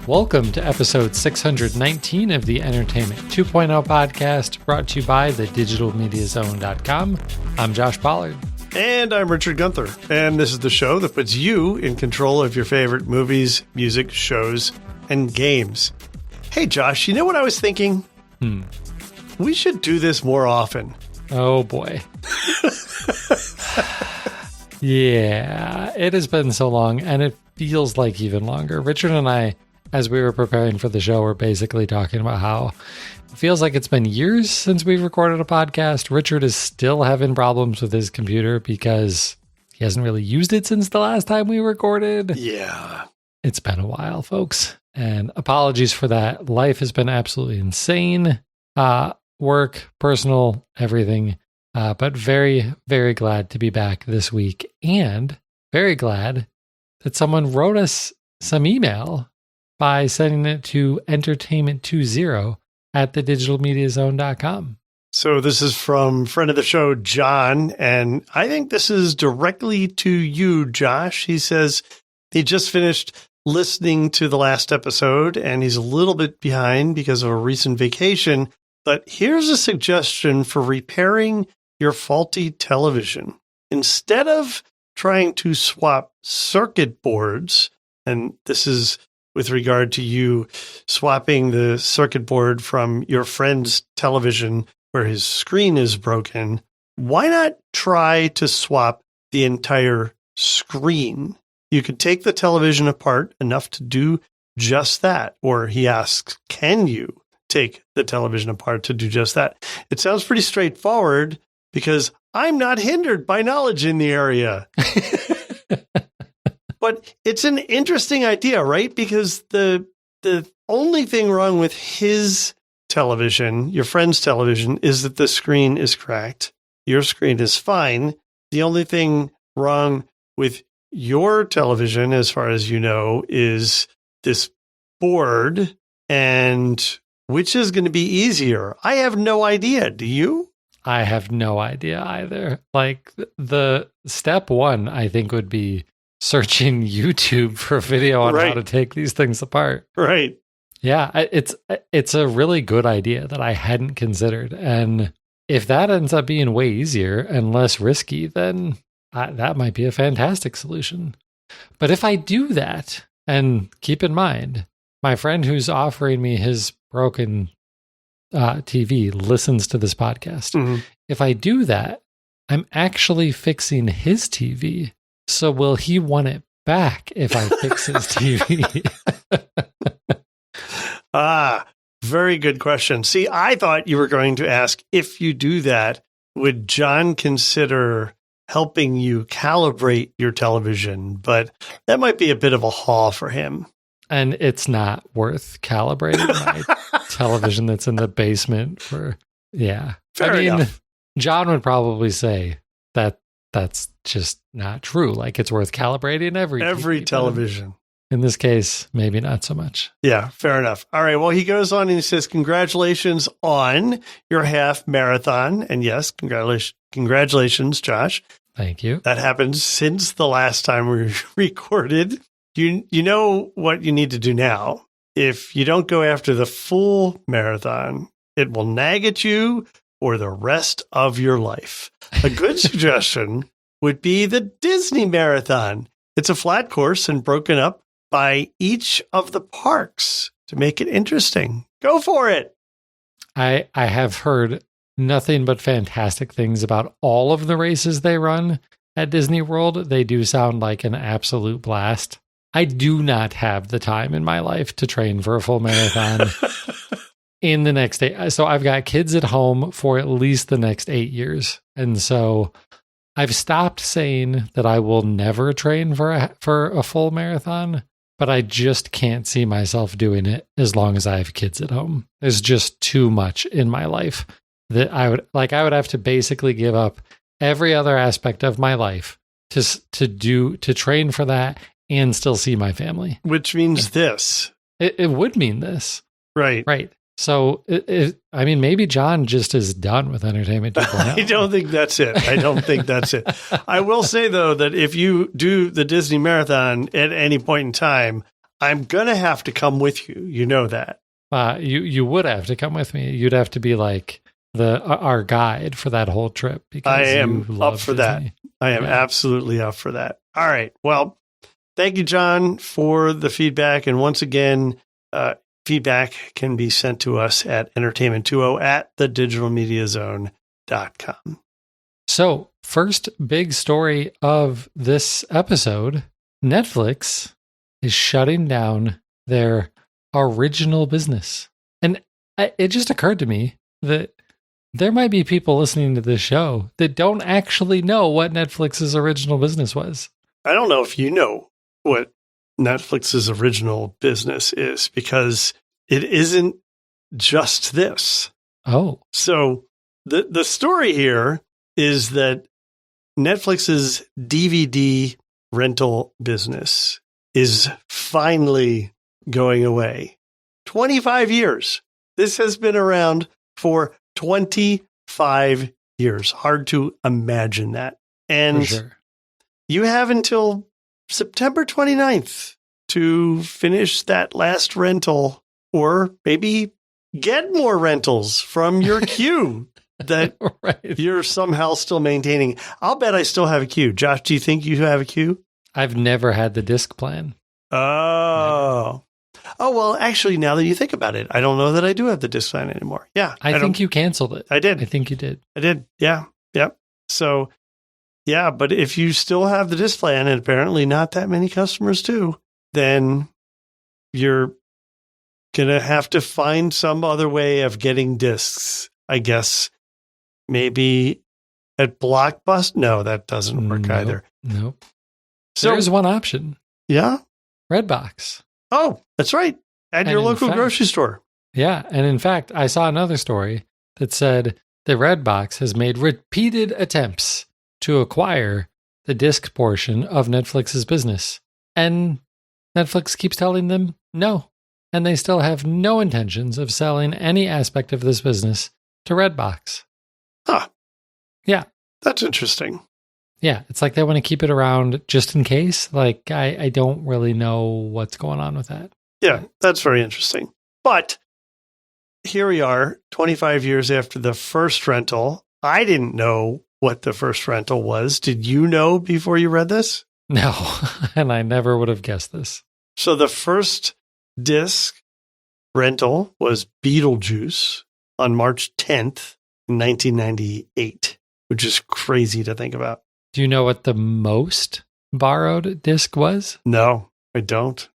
Welcome to episode 619 of the Entertainment 2.0 podcast, brought to you by thedigitalmediazone.com. I'm Josh Pollard. And I'm Richard Gunther. And this is the show that puts you in control of your favorite movies, music, shows, and games. Hey, Josh, you know what I was thinking? We should do this more often. Oh, boy. Yeah, it has been so long, and it feels like even longer. Richard and I, as we were preparing for the show, were basically talking about how it feels like it's been years since we've recorded a podcast. Richard is still having problems with his computer because he hasn't really used it since the last time we recorded. Yeah. It's been a while, folks. And apologies for that. Life has been absolutely insane. Work, personal, everything. But very, very glad to be back this week. And very glad that someone wrote us some email by sending it to entertainment20 at thedigitalmediazone.com. So this is from friend of the show, John, and I think this is directly to you, Josh. He says he just finished listening to the last episode, and he's a little bit behind because of a recent vacation, but here's a suggestion for repairing your faulty television. Instead of trying to swap circuit boards, and this is with regard to you swapping the circuit board from your friend's television where his screen is broken, why not try to swap the entire screen? You could take the television apart enough to do just that. Or he asks, can you take the television apart to do just that? It sounds pretty straightforward because I'm not hindered by knowledge in the area. But it's an interesting idea, right? Because the only thing wrong with his television, your friend's television, is that the screen is cracked. Your screen is fine. The only thing wrong with your television, as far as you know, is this board. And which is going to be easier? I have no idea. Do you? I have no idea either. Like the step one, I think, would be searching YouTube for a video on how to take these things apart. Right. Yeah, it's a really good idea that I hadn't considered. And if that ends up being way easier and less risky, then that might be a fantastic solution. But if I do that, and keep in mind, my friend who's offering me his broken TV listens to this podcast. Mm-hmm. If I do that, I'm actually fixing his TV. So will he want it back if I fix his TV? Very good question. See, I thought you were going to ask, if you do that, would John consider helping you calibrate your television? But that might be a bit of a haul for him. And it's not worth calibrating my television that's in the basement for, yeah. Fair enough. John would probably say that that's just not true. Like, it's worth calibrating every television. In this case, maybe not so much. Yeah, fair enough. All right. Well, he goes on and he says, congratulations on your half marathon. And yes, congratulations, Josh. Thank you. That happened since the last time we recorded. You know what you need to do now. If you don't go after the full marathon, it will nag at you for the rest of your life. A good suggestion would be the Disney Marathon. It's a flat course and broken up by each of the parks to make it interesting. Go for it. I have heard nothing but fantastic things about all of the races they run at Disney World. They do sound like an absolute blast. I do not have the time in my life to train for a full marathon in the next 8. So I've got kids at home for at least the next 8 years. And so I've stopped saying that I will never train for a full marathon, but I just can't see myself doing it as long as I have kids at home. There's just too much in my life that I would have to basically give up every other aspect of my life to train for that and still see my family. Which means this. It would mean this. Right. Right. So, maybe John just is done with Entertainment 2.0. I don't think that's it. I will say, though, that if you do the Disney Marathon at any point in time, I'm going to have to come with you. You know that. You would have to come with me. You'd have to be like our guide for that whole trip. Because I am up for Disney. that. I am absolutely up for that. All right. Well, thank you, John, for the feedback. And once again, feedback can be sent to us at entertainment20@thedigitalmediazone.com. So, first big story of this episode, Netflix is shutting down their original business. And it just occurred to me that there might be people listening to this show that don't actually know what Netflix's original business was. I don't know if you know what Netflix's original business is, because it isn't just this. Oh. So the story here is that Netflix's DVD rental business is finally going away. 25 years. This has been around for 25 years. Hard to imagine that. And you have until September 29th to finish that last rental, or maybe get more rentals from your queue that you're somehow still maintaining. I'll bet I still have a queue. Josh, do you think you have a queue? I've never had the disc plan. Oh. Oh, well, actually, now that you think about it, I don't know that I do have the disc plan anymore. Yeah. I think you canceled it. I did. I think you did. I did. Yeah. Yep. So, yeah, but if you still have the disc plan, and apparently not that many customers do, then you're going to have to find some other way of getting discs, I guess. Maybe at Blockbuster? No, that doesn't work either. Nope. So, there's one option. Yeah? Redbox. Oh, that's right. At your local grocery store. Yeah. And in fact, I saw another story that said the Redbox has made repeated attempts to acquire the disc portion of Netflix's business. And Netflix keeps telling them no. And they still have no intentions of selling any aspect of this business to Redbox. Huh. Yeah. That's interesting. Yeah. It's like they want to keep it around just in case. Like, I don't really know what's going on with that. Yeah, that's very interesting. But here we are, 25 years after the first rental. I didn't know what the first rental was. Did you know before you read this? No, and I never would have guessed this. So the first disc rental was Beetlejuice on March 10th, 1998, which is crazy to think about. Do you know what the most borrowed disc was? No, I don't.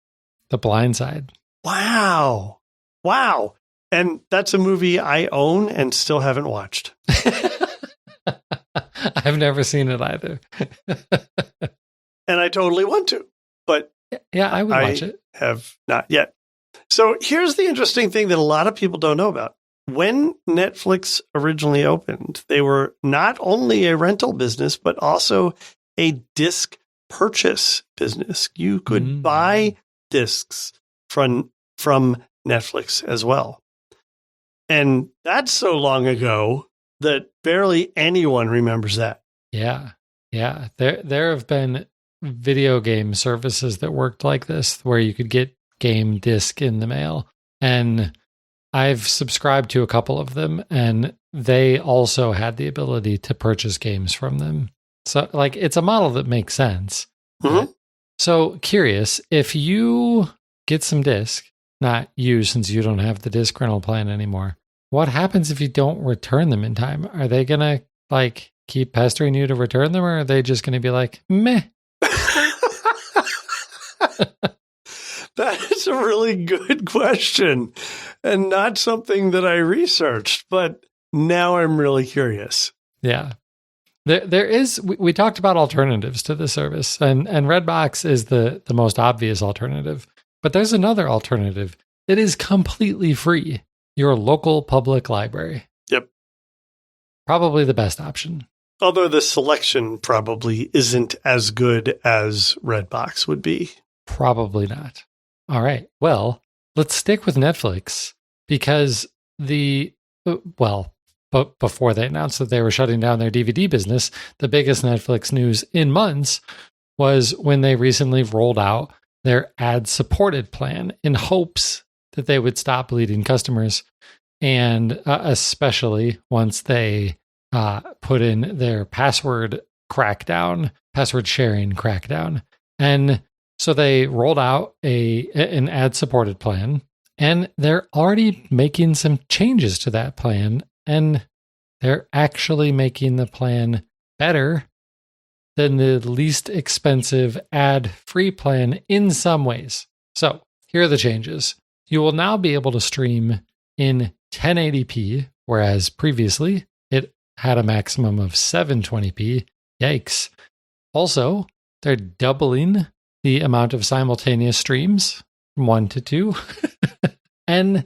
The Blind Side. Wow. Wow. And that's a movie I own and still haven't watched. I've never seen it either. And I totally want to, but yeah, I would watch it. Have not yet. So here's the interesting thing that a lot of people don't know about. When Netflix originally opened, they were not only a rental business, but also a disc purchase business. You could buy discs from Netflix as well. And that's so long ago that barely anyone remembers that. Yeah. Yeah. There have been video game services that worked like this, where you could get game disc in the mail. And I've subscribed to a couple of them, and they also had the ability to purchase games from them. So, like, it's a model that makes sense. Mm-hmm. So, curious, if you get some disc, not you since you don't have the disc rental plan anymore, what happens if you don't return them in time? Are they going to, like, keep pestering you to return them, or are they just going to be like, meh? That is a really good question, and not something that I researched, but now I'm really curious. Yeah. There is, we talked about alternatives to the service, and Redbox is the most obvious alternative, but there's another alternative that is completely free. Your local public library. Yep. Probably the best option. Although the selection probably isn't as good as Redbox would be. Probably not. All right. Well, let's stick with Netflix, because but before they announced that they were shutting down their DVD business, the biggest Netflix news in months was when they recently rolled out their ad-supported plan in hopes that they would stop bleeding customers, and especially once they put in their password sharing crackdown. And so they rolled out an ad-supported plan, and they're already making some changes to that plan, and they're actually making the plan better than the least expensive ad-free plan in some ways. So here are the changes. You will now be able to stream in 1080p, whereas previously it had a maximum of 720p. Yikes. Also, they're doubling the amount of simultaneous streams from 1 to 2. And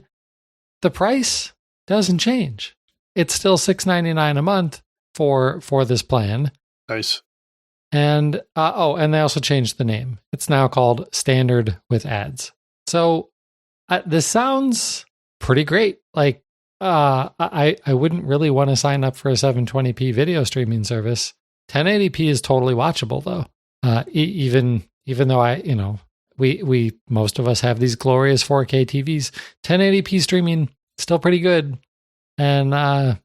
the price doesn't change. It's still $6.99 a month for this plan. Nice. And and they also changed the name. It's now called Standard with Ads. So this sounds pretty great. Like I wouldn't really want to sign up for a 720p video streaming service. 1080p is totally watchable though. Even though we most of us have these glorious 4K TVs, 1080p streaming still pretty good. And I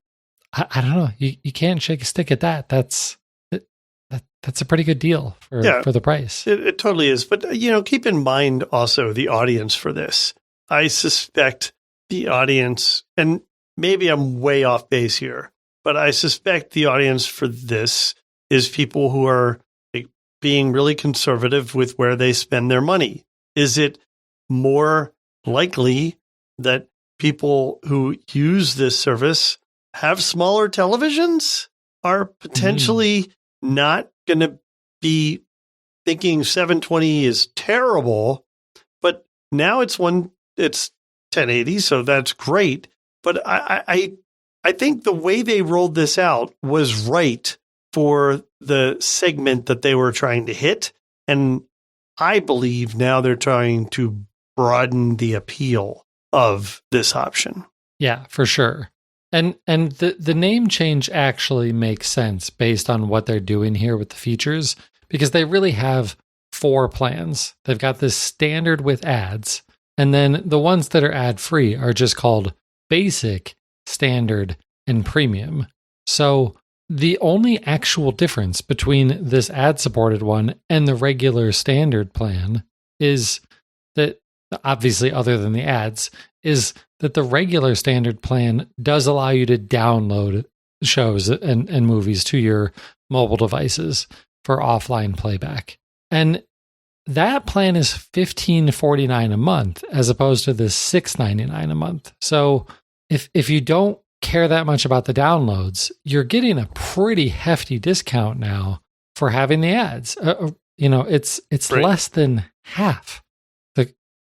don't know, you can't shake a stick at that. That's a pretty good deal for the price. It totally is. But, keep in mind also the audience for this. I suspect the audience, and maybe I'm way off base here, but I suspect the audience for this is people who are being really conservative with where they spend their money. Is it more likely that people who use this service have smaller televisions, are potentially not going to be thinking 720 is terrible, but now it's 1080, so that's great. But I think the way they rolled this out was right for the segment that they were trying to hit, and I believe now they're trying to broaden the appeal of this option. Yeah, for sure. And the name change actually makes sense based on what they're doing here with the features, because they really have 4 plans. They've got this standard with ads, and then the ones that are ad-free are just called basic, standard, and premium. So the only actual difference between this ad-supported one and the regular standard plan is that, obviously other than the ads, is that the regular standard plan does allow you to download shows and movies to your mobile devices for offline playback. And that plan is $15.49 a month as opposed to the $6.99 a month. So if you don't care that much about the downloads, you're getting a pretty hefty discount now for having the ads. It's right. less than half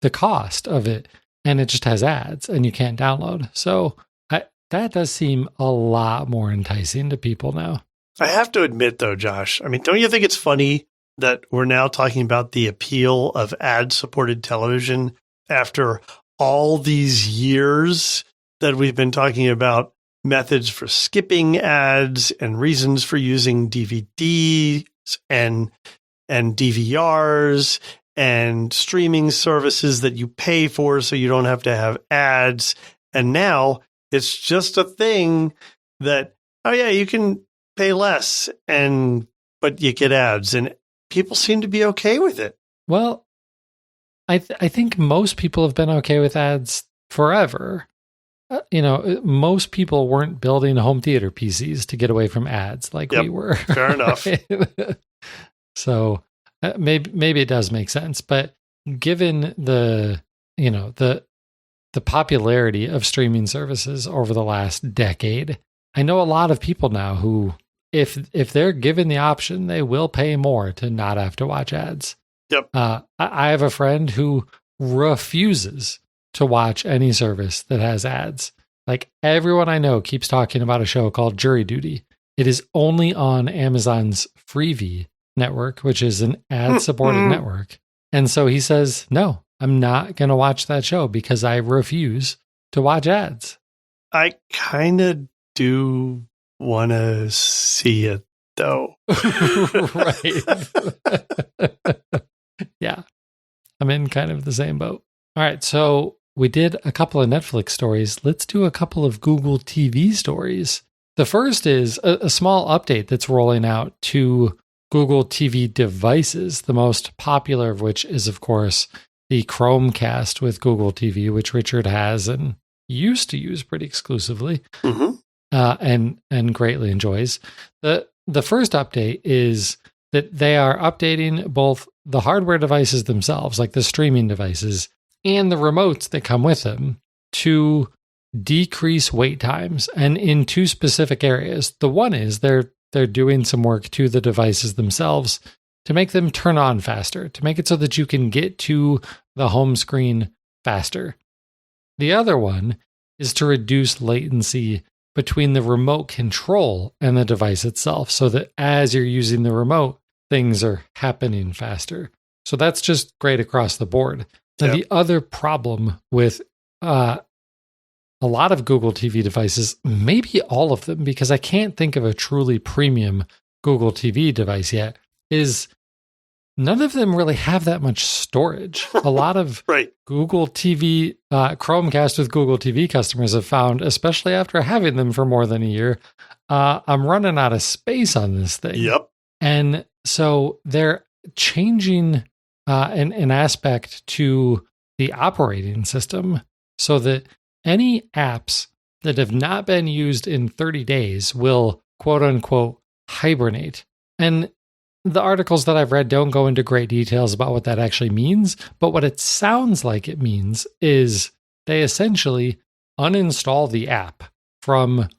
the cost of it, and it just has ads and you can't download. So that does seem a lot more enticing to people now. I have to admit though, Josh, don't you think it's funny that we're now talking about the appeal of ad-supported television after all these years that we've been talking about methods for skipping ads and reasons for using DVDs and DVRs and streaming services that you pay for so you don't have to have ads. And now it's just a thing that, you can pay less but you get ads, and people seem to be okay with it. Well, I think most people have been okay with ads forever. Most people weren't building home theater PCs to get away from ads like we were. Fair enough. So maybe it does make sense, but given the popularity of streaming services over the last decade, I know a lot of people now who, if they're given the option, they will pay more to not have to watch ads. Yep. I have a friend who refuses to watch any service that has ads. Like, everyone I know keeps talking about a show called Jury Duty. It is only on Amazon's Freevee network, which is an ad-supported network. And so he says, no, I'm not going to watch that show because I refuse to watch ads. I kind of do want to see it, though. Right. Yeah. I'm in kind of the same boat. All right, so we did a couple of Netflix stories. Let's do a couple of Google TV stories. The first is a small update that's rolling out to Google TV devices, the most popular of which is, of course, the Chromecast with Google TV, which Richard has and used to use pretty exclusively, and greatly enjoys. The first update is that they are updating both the hardware devices themselves, like the streaming devices, and the remotes that come with them to decrease wait times, and in two specific areas. The one is they're doing some work to the devices themselves to make them turn on faster, to make it so that you can get to the home screen faster. The other one is to reduce latency between the remote control and the device itself, so that as you're using the remote, things are happening faster. So that's just great across the board. Now, the other problem with a lot of Google TV devices, maybe all of them, because I can't think of a truly premium Google TV device yet, is none of them really have that much storage. A lot of Google TV, Chromecast with Google TV customers have found, especially after having them for more than a year, I'm running out of space on this thing. Yep. And so they're changing an aspect to the operating system so that any apps that have not been used in 30 days will, quote unquote, hibernate. And the articles that I've read don't go into great details about what that actually means, but what it sounds like it means is they essentially uninstall the app from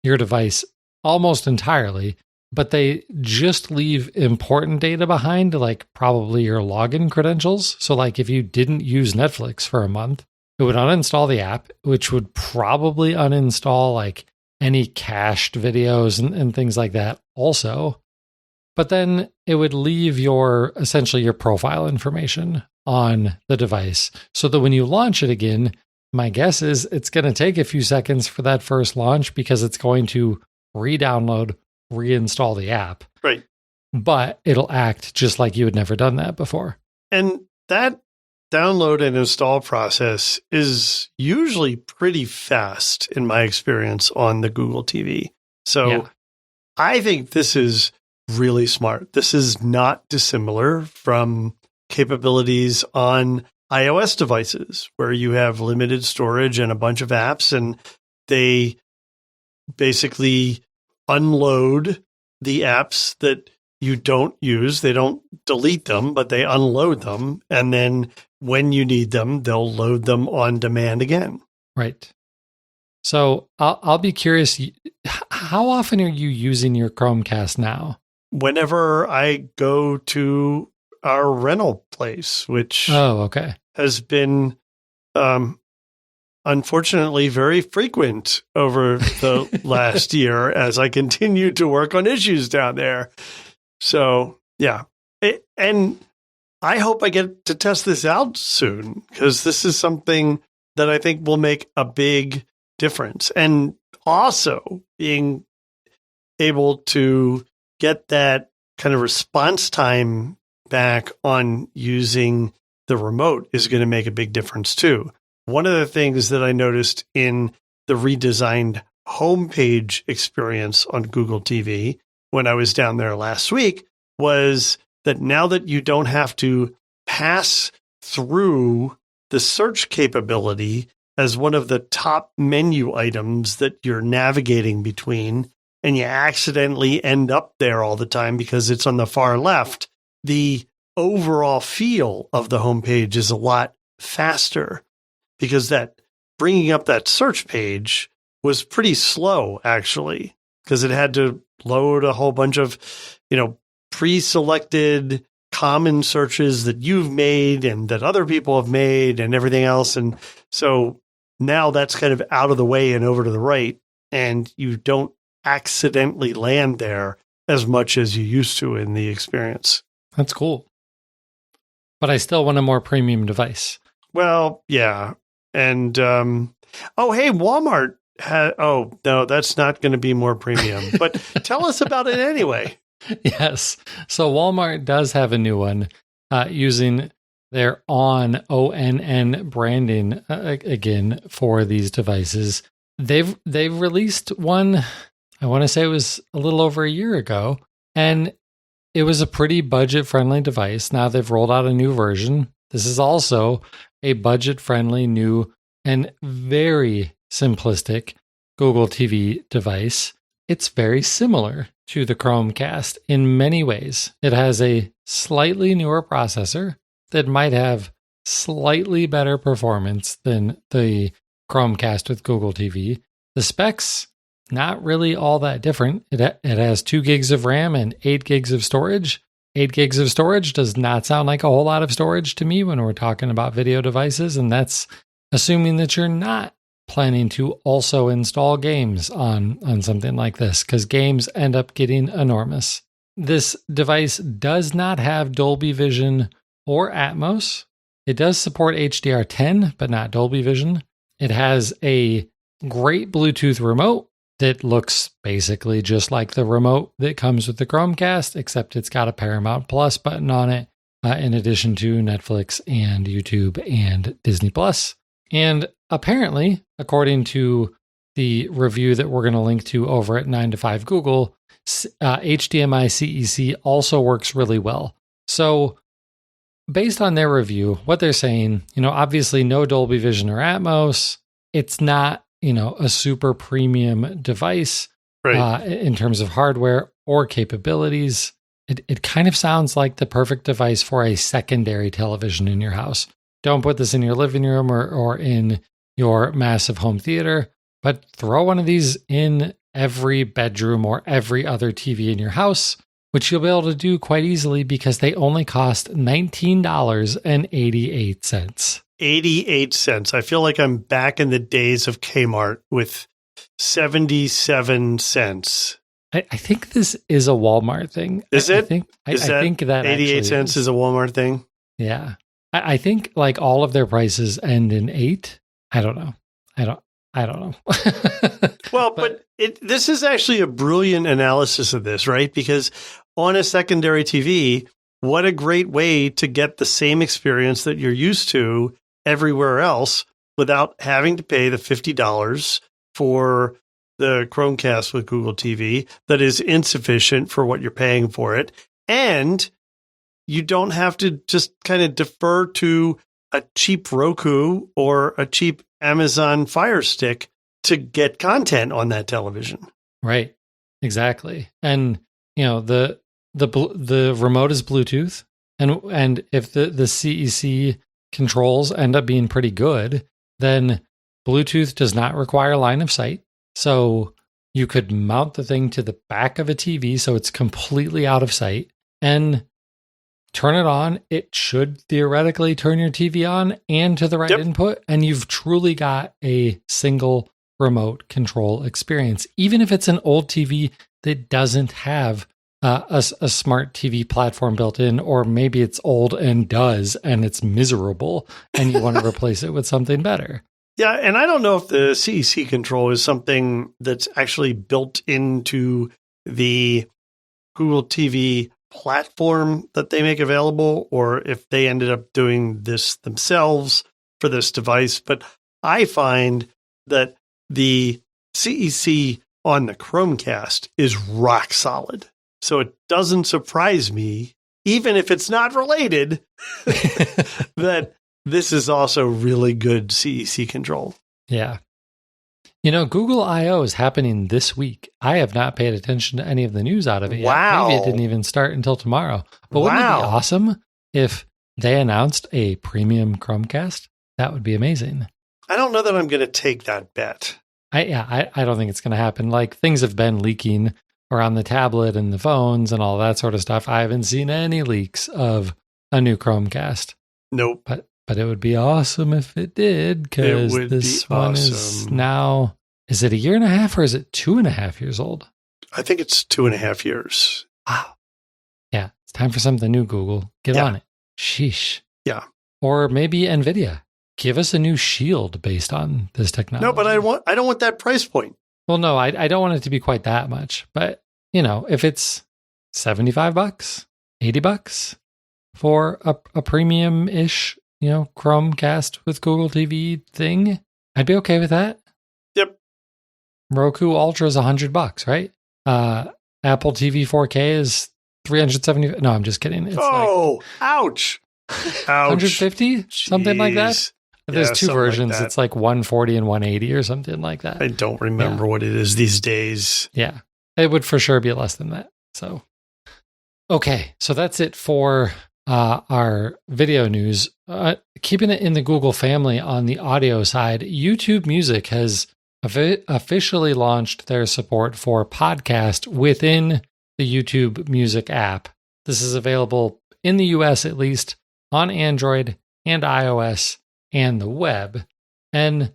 your device almost entirely, but they just leave important data behind, like probably your login credentials. So like if you didn't use Netflix for a month, it would uninstall the app, which would probably uninstall like any cached videos and things like that also. But then it would leave essentially your profile information on the device so that when you launch it again, my guess is it's going to take a few seconds for that first launch because it's going to re-download, reinstall the app. Right. But it'll act just like you had never done that before. And that download and install process is usually pretty fast in my experience on the Google TV. So I think this is really smart. This is not dissimilar from capabilities on iOS devices where you have limited storage and a bunch of apps, and they basically unload the apps that you don't use. They don't delete them, but they unload them. And then when you need them, they'll load them on demand again. Right. So I'll be curious, how often are you using your Chromecast now? Whenever I go to our rental place, which has been unfortunately very frequent over the last year as I continue to work on issues down there. So, yeah. And I hope I get to test this out soon, because this is something that I think will make a big difference. And also being able to get that kind of response time back on using the remote is going to make a big difference too. One of the things that I noticed in the redesigned homepage experience on Google TV when I was down there last week was that now that you don't have to pass through the search capability as one of the top menu items that you're navigating between, and you accidentally end up there all the time because it's on the far left, the overall feel of the homepage is a lot faster, because that bringing up that search page was pretty slow, actually, because it had to load a whole bunch of, pre-selected common searches that you've made and that other people have made and everything else. And so now that's kind of out of the way and over to the right, and you don't accidentally land there as much as you used to in the experience. That's cool. But I still want a more premium device. Well, yeah. And, hey, Walmart no, that's not going to be more premium, but tell us about it anyway. Yes. So Walmart does have a new one using They're on ONN branding again for these devices. They've released one, I want to say it was a little over a year ago, and it was a pretty budget-friendly device. Now they've rolled out a new version. This is also a budget-friendly, new, and very simplistic Google TV device. It's very similar to the Chromecast in many ways. It has a slightly newer processor that might have slightly better performance than the Chromecast with Google TV. The specs, not really all that different. It has 2 gigs of RAM and 8 gigs of storage. 8 gigs of storage does not sound like a whole lot of storage to me when we're talking about video devices, and that's assuming that you're not planning to also install games on something like this, because games end up getting enormous. This device does not have Dolby Vision or Atmos. It does support HDR10, but not Dolby Vision. It has a great Bluetooth remote that looks basically just like the remote that comes with the Chromecast, except it's got a Paramount Plus button on it, in addition to Netflix and YouTube and Disney Plus. And apparently, according to the review that we're going to link to over at 9 to 5 Google, HDMI CEC also works really well. So based on their review, what they're saying, obviously no Dolby Vision or Atmos. It's not, a super premium device, right, in terms of hardware or capabilities. It kind of sounds like the perfect device for a secondary television in your house. Don't put this in your living room or in your massive home theater, but throw one of these in every bedroom or every other TV in your house, which you'll be able to do quite easily because they only cost $19.88. 88 cents. I feel like I'm back in the days of Kmart with 77 cents. I think this is a Walmart thing. Is it? I think that 88 cents is a Walmart thing? Yeah. I think like all of their prices end in 8. I don't know. I don't know. Well, but this is actually a brilliant analysis of this, right? Because on a secondary TV, what a great way to get the same experience that you're used to everywhere else without having to pay the $50 for the Chromecast with Google TV that is insufficient for what you're paying for it. And you don't have to just kind of defer to a cheap Roku or a cheap Amazon Fire Stick to get content on that television. Right. Exactly. And the remote is Bluetooth, and if the CEC controls end up being pretty good, then Bluetooth does not require line of sight. So you could mount the thing to the back of a TV so it's completely out of sight and turn it on. It should theoretically turn your TV on and to the right input, and you've truly got a single remote control experience, even if it's an old TV that doesn't have a smart TV platform built in, or maybe it's old and does, and it's miserable, and you want to replace it with something better. Yeah, and I don't know if the CEC control is something that's actually built into the Google TV platform that they make available, or if they ended up doing this themselves for this device. But I find that the CEC on the Chromecast is rock solid. So it doesn't surprise me, even if it's not related, that this is also really good CEC control. Yeah. Google I.O. is happening this week. I have not paid attention to any of the news out of it yet. Wow. Maybe it didn't even start until tomorrow. But wouldn't it be awesome if they announced a premium Chromecast? That would be amazing. I don't know that I'm going to take that bet. I don't think it's going to happen. Like, things have been leaking around the tablet and the phones and all that sort of stuff. I haven't seen any leaks of a new Chromecast. Nope. But it would be awesome if it did, because this one is now, is it a year and a half or is it 2.5 years old? I think it's 2.5 years. Wow. Yeah. It's time for something new, Google. Get on it. Sheesh. Yeah. Or maybe NVIDIA. Give us a new Shield based on this technology. No, but I don't want that price point. Well, no, I don't want it to be quite that much. But, if it's $75, $80, for a premium-ish, Chromecast with Google TV thing, I'd be okay with that. Yep. Roku Ultra is $100, right? Apple TV 4K is $370. No, I'm just kidding. It's ouch. 150, something like that. There's two versions. It's like 140 and 180 or something like that. I don't remember what it is these days. Yeah, it would for sure be less than that. So, okay, so that's it for our video news. Keeping it in the Google family on the audio side, YouTube Music has officially launched their support for podcast within the YouTube Music app. This is available in the US at least on Android and iOS and the web. And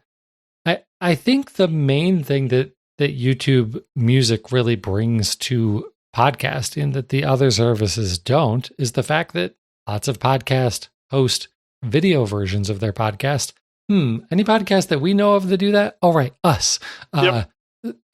I think the main thing that YouTube Music really brings to podcasting that the other services don't is the fact that lots of podcasts host video versions of their podcast. Any podcast that we know of that do that? Oh, right, us. Yep.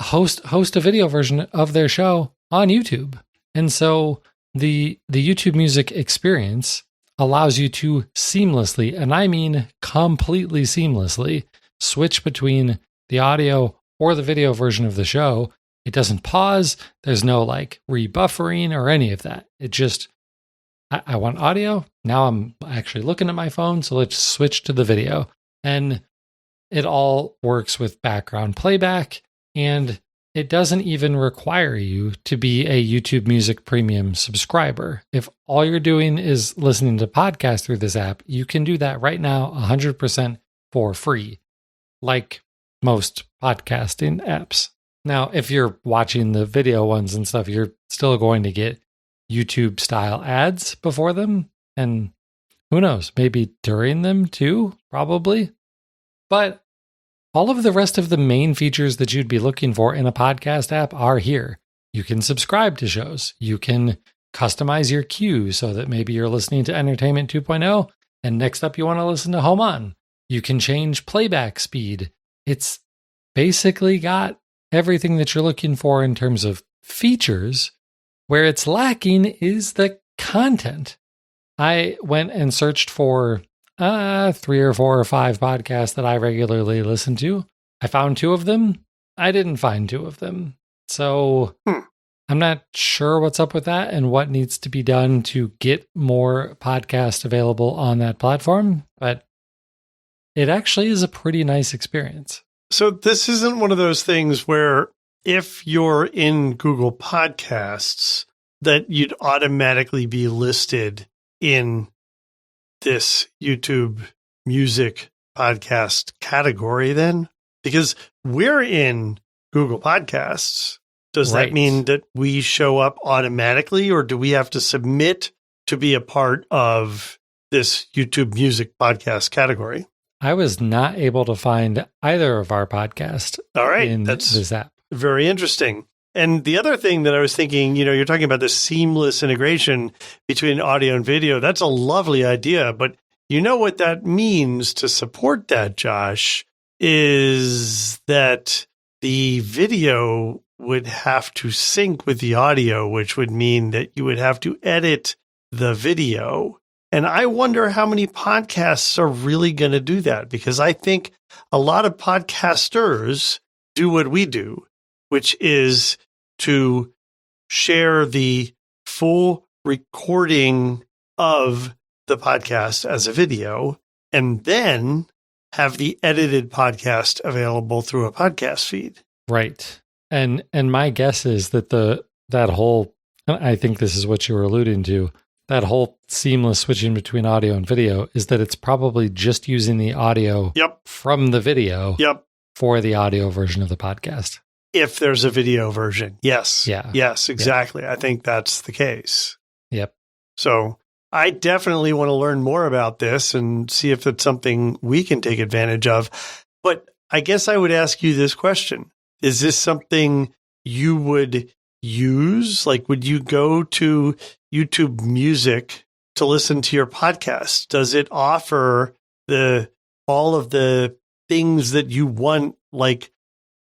Host a video version of their show on YouTube. And so the YouTube Music experience allows you to seamlessly, and I mean completely seamlessly, switch between the audio or the video version of the show. It doesn't pause. There's no rebuffering or any of that. It just, I want audio. Now I'm actually looking at my phone, so let's switch to the video. And it all works with background playback, and it doesn't even require you to be a YouTube Music Premium subscriber. If all you're doing is listening to podcasts through this app, you can do that right now 100% for free, like most podcasting apps. Now, if you're watching the video ones and stuff, you're still going to get YouTube-style ads before them, and who knows, maybe during them too, probably. But all of the rest of the main features that you'd be looking for in a podcast app are here. You can subscribe to shows. You can customize your queue so that maybe you're listening to Entertainment 2.0 and next up you want to listen to Home On. You can change playback speed. It's basically got everything that you're looking for in terms of features. Where it's lacking is the content. I went and searched for 3 or 4 or 5 podcasts that I regularly listen to. I found 2 of them. I didn't find 2 of them. So I'm not sure what's up with that and what needs to be done to get more podcasts available on that platform. But it actually is a pretty nice experience. So this isn't one of those things where if you're in Google Podcasts, that you'd automatically be listed in this YouTube Music podcast category then? Because we're in Google Podcasts. Does that mean that we show up automatically, or do we have to submit to be a part of this YouTube Music podcast category? I was not able to find either of our podcasts in this app. Very interesting. And the other thing that I was thinking, you're talking about the seamless integration between audio and video. That's a lovely idea. But you know what that means to support that, Josh, is that the video would have to sync with the audio, which would mean that you would have to edit the video. And I wonder how many podcasts are really going to do that, because I think a lot of podcasters do what we do, which is to share the full recording of the podcast as a video and then have the edited podcast available through a podcast feed. Right. And my guess is that that whole, I think this is what you were alluding to, that whole seamless switching between audio and video is that it's probably just using the audio from the video for the audio version of the podcast. If there's a video version. Yes. Yeah. Yes, exactly. Yeah. I think that's the case. Yep. So I definitely want to learn more about this and see if it's something we can take advantage of. But I guess I would ask you this question. Is this something you would use? Like, would you go to YouTube Music to listen to your podcast? Does it offer all of the things that you want, like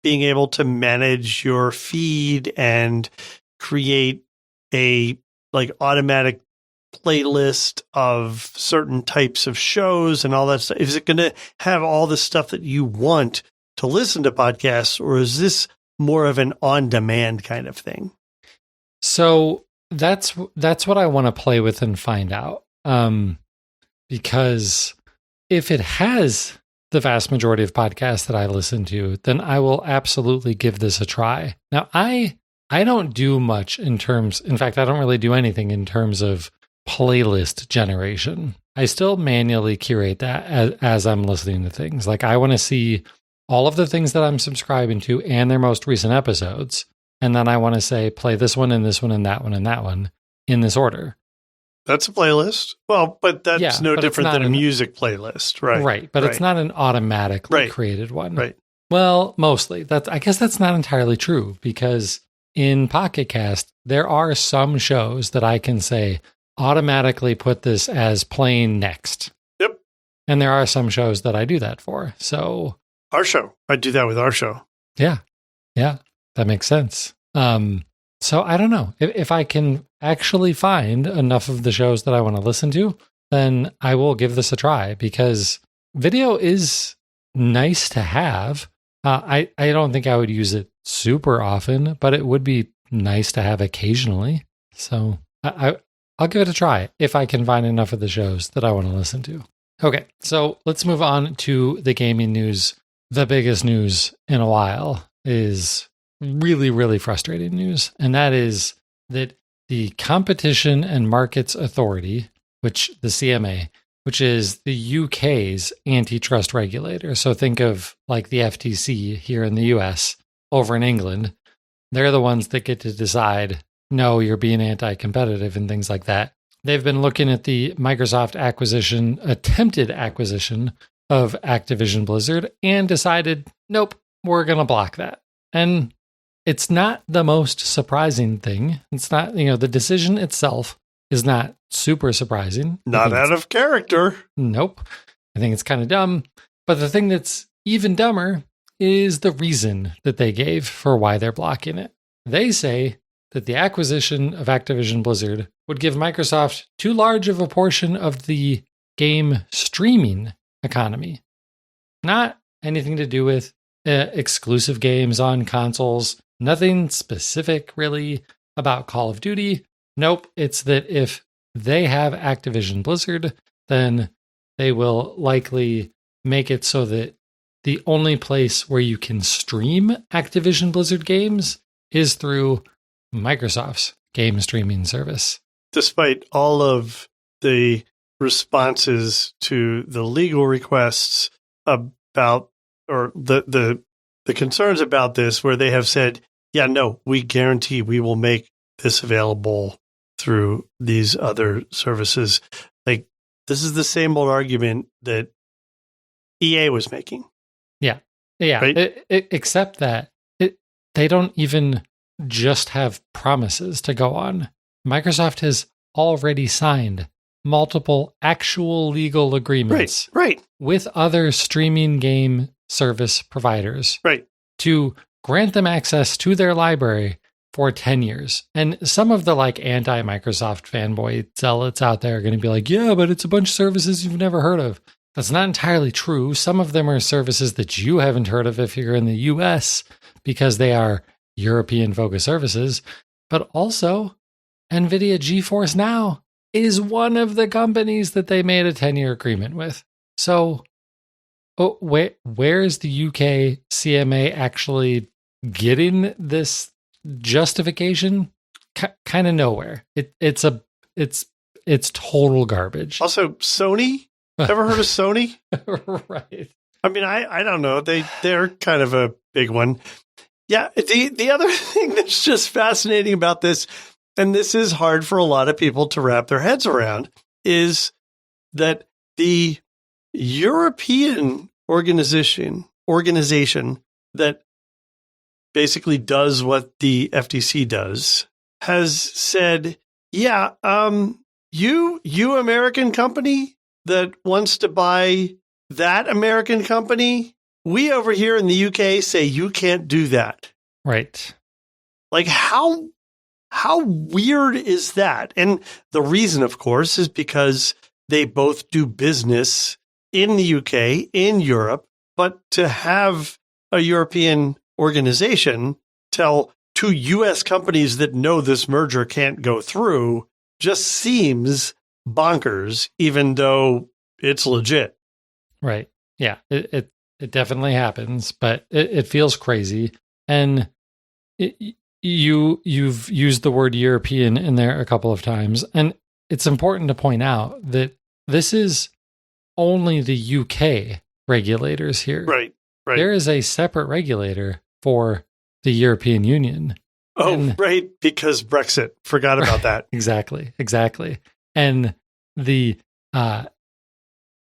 being able to manage your feed and create a automatic playlist of certain types of shows and all that stuff? Is it going to have all the stuff that you want to listen to podcasts, or is this more of an on-demand kind of thing? So that's what I want to play with and find out. Because if it has the vast majority of podcasts that I listen to, then I will absolutely give this a try. Now, I don't do much in fact, I don't really do anything in terms of playlist generation. I still manually curate that as I'm listening to things. Like, I want to see all of the things that I'm subscribing to and their most recent episodes. And then I want to say, play this one and this one and that one and that one in this order. That's a playlist. Well, but that's no different than a music playlist, right? Right, but it's not an automatically created one. Right. Well, mostly. I guess that's not entirely true, because in Pocket Cast, there are some shows that I can say, automatically put this as playing next. Yep. And there are some shows that I do that for. So our show. I do that with our show. Yeah. Yeah. That makes sense. So I don't know. If I can actually find enough of the shows that I want to listen to, then I will give this a try, because video is nice to have. I don't think I would use it super often, but it would be nice to have occasionally. So I'll give it a try if I can find enough of the shows that I want to listen to. Okay, so let's move on to the gaming news. The biggest news in a while is really, really frustrating news. And that is that the Competition and Markets Authority, which the CMA, which is the UK's antitrust regulator. So think of like the FTC here in the US over in England. They're the ones that get to decide, no, you're being anti-competitive and things like that. They've been looking at the Microsoft attempted acquisition of Activision Blizzard, and decided, nope, we're going to block that. And it's not the most surprising thing. It's not, the decision itself is not super surprising. Not out of character. Nope. I think it's kind of dumb. But the thing that's even dumber is the reason that they gave for why they're blocking it. They say that the acquisition of Activision Blizzard would give Microsoft too large of a portion of the game streaming economy. Not anything to do with exclusive games on consoles. Nothing specific really about Call of Duty. Nope. It's that if they have Activision Blizzard, then they will likely make it so that the only place where you can stream Activision Blizzard games is through Microsoft's game streaming service. Despite all of the responses to the legal requests about, or the concerns about this, where they have said, yeah, no, we guarantee we will make this available through these other services. Like, this is the same old argument that EA was making. Yeah. Yeah. Right? Except that they don't even just have promises to go on. Microsoft has already signed multiple actual legal agreements with other streaming game service providers to grant them access to their library for 10 years. And some of the like anti-Microsoft fanboy zealots out there are going to be like, yeah, but it's a bunch of services you've never heard of. That's not entirely true. Some of them are services that you haven't heard of if you're in the US, because they are European-focused services. But also, NVIDIA GeForce Now is one of the companies that they made a 10-year agreement with. So where is the UK CMA actually getting this justification? Kind of nowhere. It's total garbage. Also, Sony. Ever heard of Sony? Right. I mean, I don't know. They're kind of a big one. Yeah. The other thing that's just fascinating about this, and this is hard for a lot of people to wrap their heads around, is that the European organization that basically does what the FTC does has said, yeah, you American company that wants to buy that American company, we over here in the UK say you can't do that. Right. Like, how How weird is that? And the reason, of course, is because they both do business in the UK, in Europe, but to have a European organization tell two US companies that know this merger can't go through just seems bonkers, even though it's legit. Right. Yeah, it definitely happens, but it feels crazy. And you've used the word European in there a couple of times, and it's important to point out that this is only the UK regulators here. Right. There is a separate regulator for the European Union. Oh, right, because Brexit. Forgot about that. Exactly. And the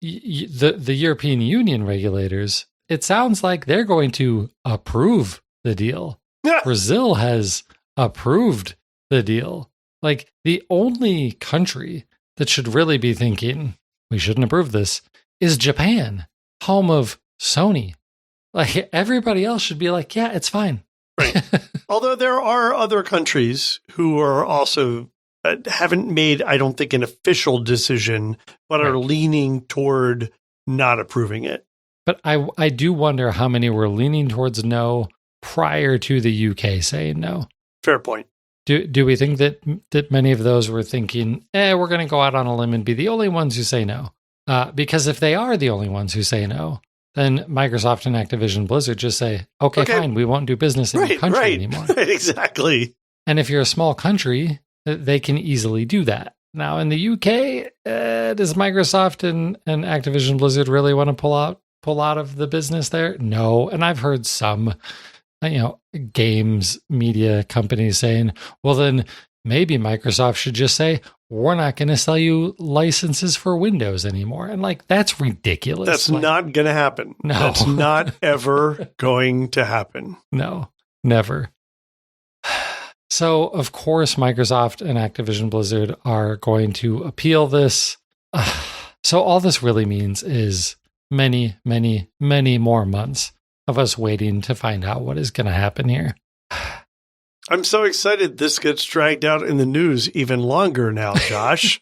European Union regulators, it sounds like they're going to approve the deal. Brazil has approved the deal. Like, the only country that should really be thinking we shouldn't approve this is Japan, home of Sony. Like, everybody else should be like, yeah, it's fine. Right. Although there are other countries who are also haven't made, I don't think, an official decision, but are leaning toward not approving it. But I do wonder how many were leaning towards no prior to the UK saying no. Fair point. Do we think that many of those were thinking, we're going to go out on a limb and be the only ones who say no? Because if they are the only ones who say no, then Microsoft and Activision Blizzard just say, okay, fine, we won't do business in your country anymore. Right, exactly. And if you're a small country, they can easily do that. Now, in the UK, does Microsoft and Activision Blizzard really want to pull out of the business there? No. And I've heard some games media companies saying, well, then maybe Microsoft should just say, we're not going to sell you licenses for Windows anymore. And like, that's ridiculous. That's not going to happen. No. That's not ever going to happen. No, never. So, of course, Microsoft and Activision Blizzard are going to appeal this. So all this really means is many, many, many more months of us waiting to find out what is going to happen here. I'm so excited this gets dragged out in the news even longer now, Josh.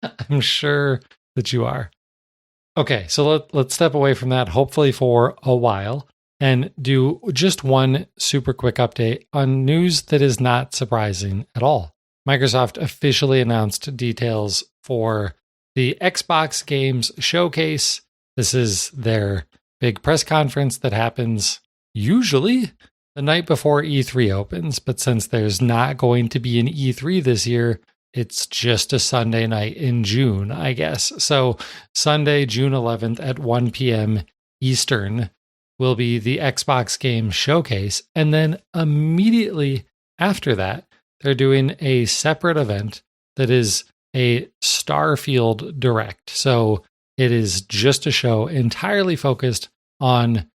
I'm sure that you are. Okay, so let's step away from that, hopefully for a while, and do just one super quick update on news that is not surprising at all. Microsoft officially announced details for the Xbox Games Showcase. This is their big press conference that happens usually the night before E3 opens, but since there's not going to be an E3 this year, it's just a Sunday night in June, I guess. So Sunday, June 11th at 1 p.m. Eastern will be the Xbox Game Showcase. And then immediately after that, they're doing a separate event that is a Starfield Direct. So it is just a show entirely focused on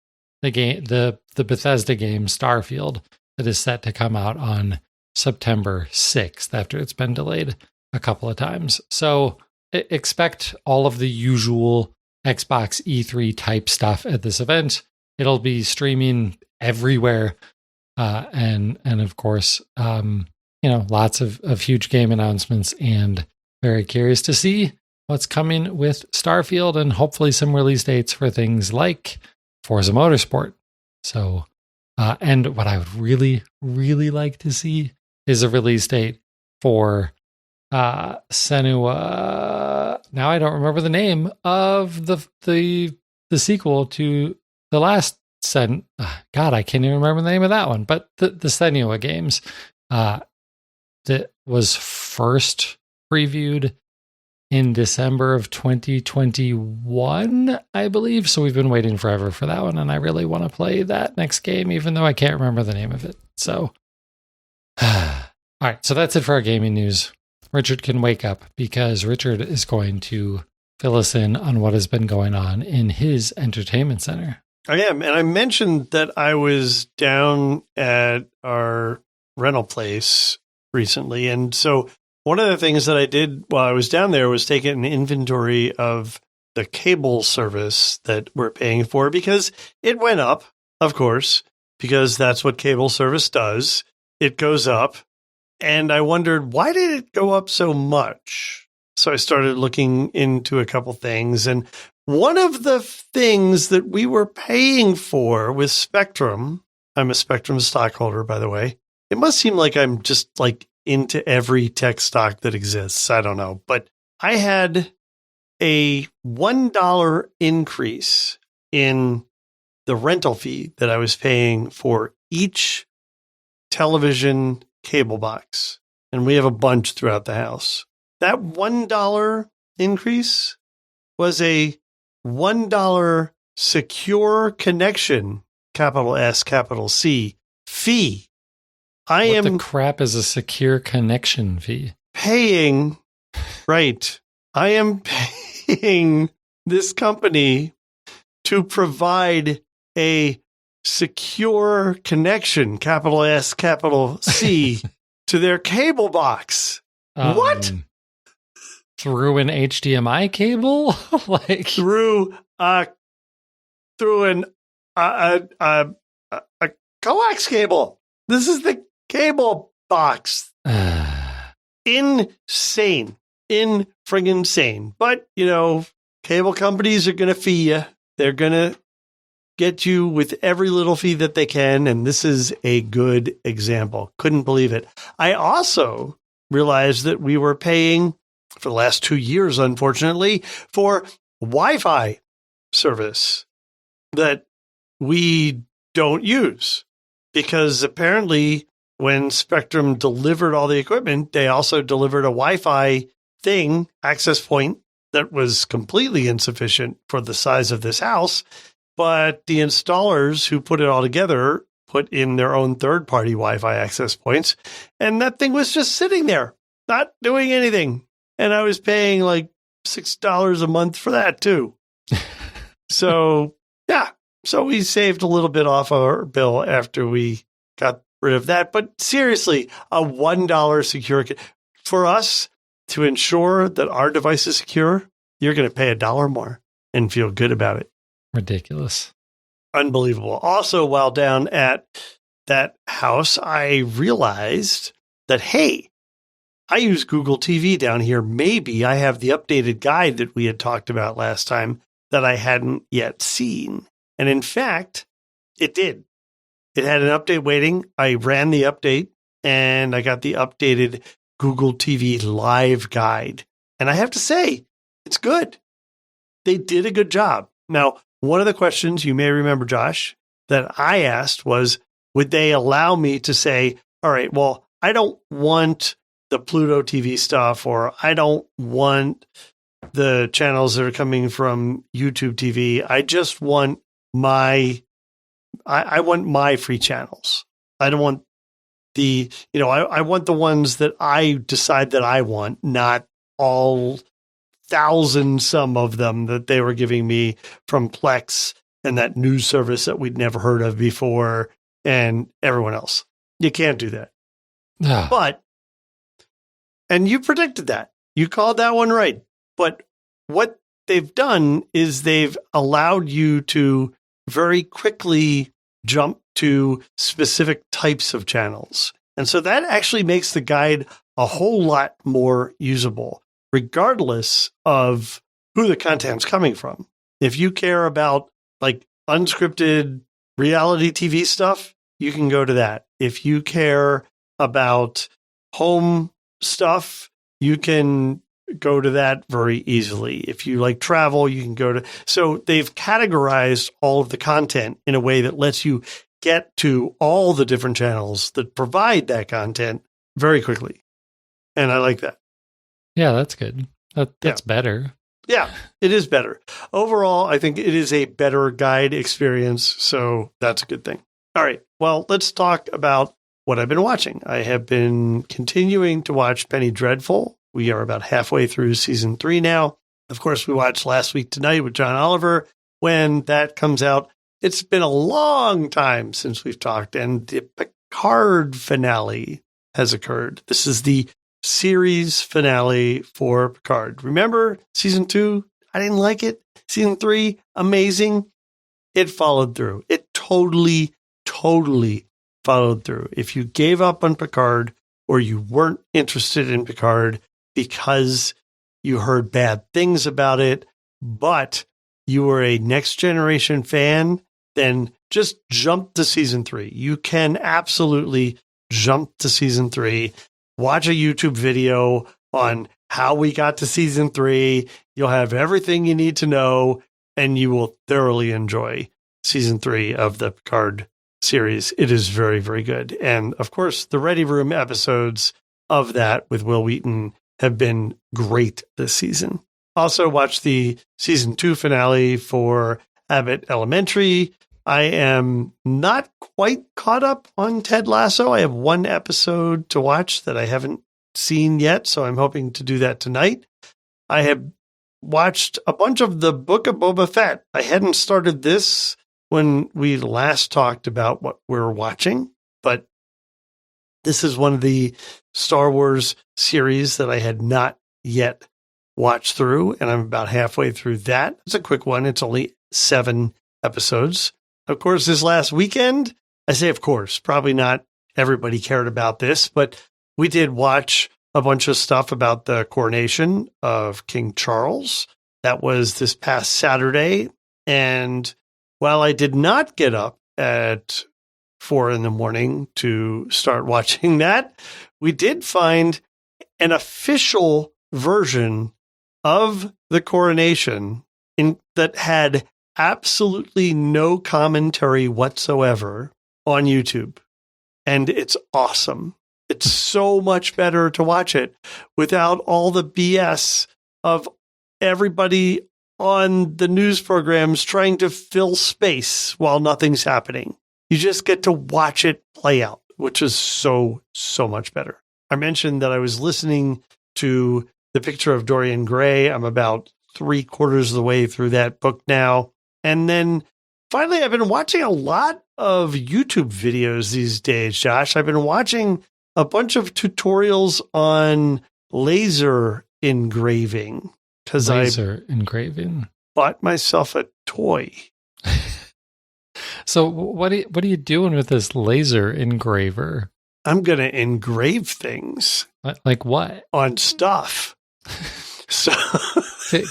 the game, the Bethesda game Starfield, that is set to come out on September 6th after it's been delayed a couple of times. So expect all of the usual Xbox E3 type stuff at this event. It'll be streaming everywhere. And of course, lots of huge game announcements, and very curious to see what's coming with Starfield, and hopefully some release dates for things like Forza Motorsport. So, and what I would really, really like to see is a release date for Senua. Now I don't remember the name of the sequel to the last God, I can't even remember the name of that one. But the Senua games that was first previewed in December of 2021, I believe. So we've been waiting forever for that one, and I really want to play that next game, even though I can't remember the name of it. So, all right. So that's it for our gaming news. Richard can wake up, because Richard is going to fill us in on what has been going on in his entertainment center. I am. And I mentioned that I was down at our rental place recently. And so one of the things that I did while I was down there was take an inventory of the cable service that we're paying for, because it went up, of course, because that's what cable service does. It goes up. And I wondered, why did it go up so much? So I started looking into a couple things. And one of the things that we were paying for with Spectrum, I'm a Spectrum stockholder, by the way. It must seem like I'm just like into every tech stock that exists. I don't know. But I had a $1 increase in the rental fee that I was paying for each television cable box. And we have a bunch throughout the house. That $1 increase was a $1 secure connection, capital S, capital C, fee. What the crap is a secure connection fee? Paying, right. I am paying this company to provide a secure connection, capital S, capital C, to their cable box. What? Through an HDMI cable? Like through an coax cable. This is the cable box. Insane. Friggin' insane. But, cable companies are going to fee you. They're going to get you with every little fee that they can. And this is a good example. Couldn't believe it. I also realized that we were paying for the last 2 years, unfortunately, for Wi-Fi service that we don't use, because apparently when Spectrum delivered all the equipment, they also delivered a Wi-Fi thing, access point, that was completely insufficient for the size of this house. But the installers who put it all together put in their own third-party Wi-Fi access points, and that thing was just sitting there, not doing anything. And I was paying like $6 a month for that too. So, yeah. So we saved a little bit off our bill after we got rid of that. But seriously, a $1 secure for us to ensure that our device is secure, you're going to pay $1 more and feel good about it. Ridiculous. Unbelievable. Also, while down at that house, I realized that, hey, I use Google TV down here. Maybe I have the updated guide that we had talked about last time that I hadn't yet seen. And in fact, it did. It had an update waiting. I ran the update and I got the updated Google TV live guide. And I have to say, it's good. They did a good job. Now, one of the questions you may remember, Josh, that I asked was, would they allow me to say, all right, well, I don't want the Pluto TV stuff, or I don't want the channels that are coming from YouTube TV. I just want I want my free channels. I don't want I want the ones that I decide that I want, not all some of them that they were giving me from Plex and that news service that we'd never heard of before and everyone else. You can't do that. But, and you predicted that. You called that one right. But what they've done is they've allowed you to very quickly jump to specific types of channels. And so that actually makes the guide a whole lot more usable, regardless of who the content's coming from. If you care about like unscripted reality TV stuff, you can go to that. If you care about home stuff, you can go to that very easily. If you like travel, you can go to. So they've categorized all of the content in a way that lets you get to all the different channels that provide that content very quickly. And I like that. Yeah, that's good. That's better. Yeah, it is better. Overall, I think it is a better guide experience. So that's a good thing. All right. Well, let's talk about what I've been watching. I have been continuing to watch Penny Dreadful. We are about halfway through season 3 now. Of course, we watched Last Week Tonight with John Oliver. When that comes out, it's been a long time since we've talked, and the Picard finale has occurred. This is the series finale for Picard. Remember season 2? I didn't like it. Season 3, amazing. It followed through. It totally followed through. If you gave up on Picard, or you weren't interested in Picard because you heard bad things about it, but you were a Next Generation fan, then just jump to season 3. You can absolutely jump to season 3, watch a YouTube video on how we got to season 3. You'll have everything you need to know, and you will thoroughly enjoy season 3 of the Picard series. It is very, very good. And of course, the Ready Room episodes of that with Will Wheaton have been great this season. Also watched the season 2 finale for Abbott Elementary. I am not quite caught up on Ted Lasso. I have one episode to watch that I haven't seen yet, so I'm hoping to do that tonight. I have watched a bunch of the Book of Boba Fett. I hadn't started this when we last talked about what we're watching, but this is one of the Star Wars series that I had not yet watched through, and I'm about halfway through that. It's a quick one. It's only 7 episodes. Of course, this last weekend, I say of course, probably not everybody cared about this, but we did watch a bunch of stuff about the coronation of King Charles. That was this past Saturday. And while I did not get up at 4 a.m. to start watching that, we did find an official version of the coronation that had absolutely no commentary whatsoever on YouTube. And it's awesome. It's so much better to watch it without all the BS of everybody on the news programs trying to fill space while nothing's happening. You just get to watch it play out, which is so, so much better. I mentioned that I was listening to The Picture of Dorian Gray. I'm about 3/4 of the way through that book now. And then finally, I've been watching a lot of YouTube videos these days, Josh. I've been watching a bunch of tutorials on laser engraving because I bought myself a toy. So what are you doing with this laser engraver? I'm going to engrave things. Like what? On stuff. So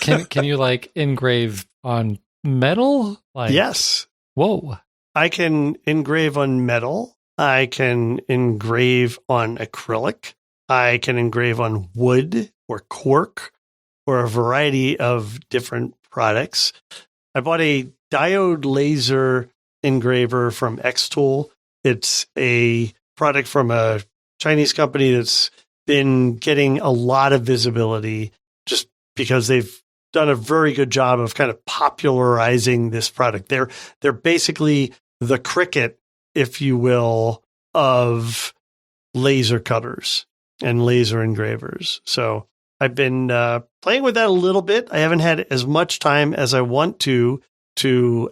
can you like engrave on metal? Yes. Whoa. I can engrave on metal. I can engrave on acrylic. I can engrave on wood or cork or a variety of different products. I bought a diode laser engraver from Xtool. It's a product from a Chinese company that's been getting a lot of visibility just because they've done a very good job of kind of popularizing this product. They're basically the Cricut, if you will, of laser cutters and laser engravers. So I've been playing with that a little bit. I haven't had as much time as I want to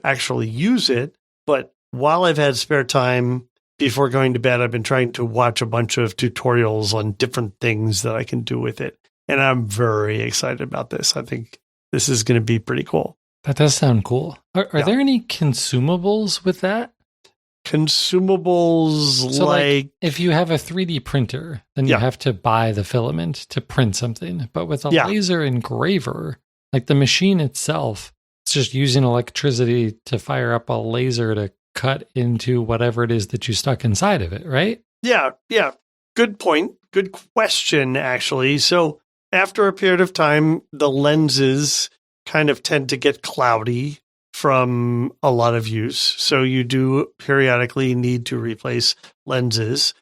actually use it. But while I've had spare time before going to bed, I've been trying to watch a bunch of tutorials on different things that I can do with it. And I'm very excited about this. I think this is going to be pretty cool. That does sound cool. Are there any consumables with that? Consumables so like if you have a 3D printer, then you have to buy the filament to print something. But with a laser engraver, like the machine itself, it's just using electricity to fire up a laser to cut into whatever it is that you stuck inside of it, right? Yeah. Good point. Good question, actually. So after a period of time, the lenses kind of tend to get cloudy from a lot of use. So you do periodically need to replace lenses.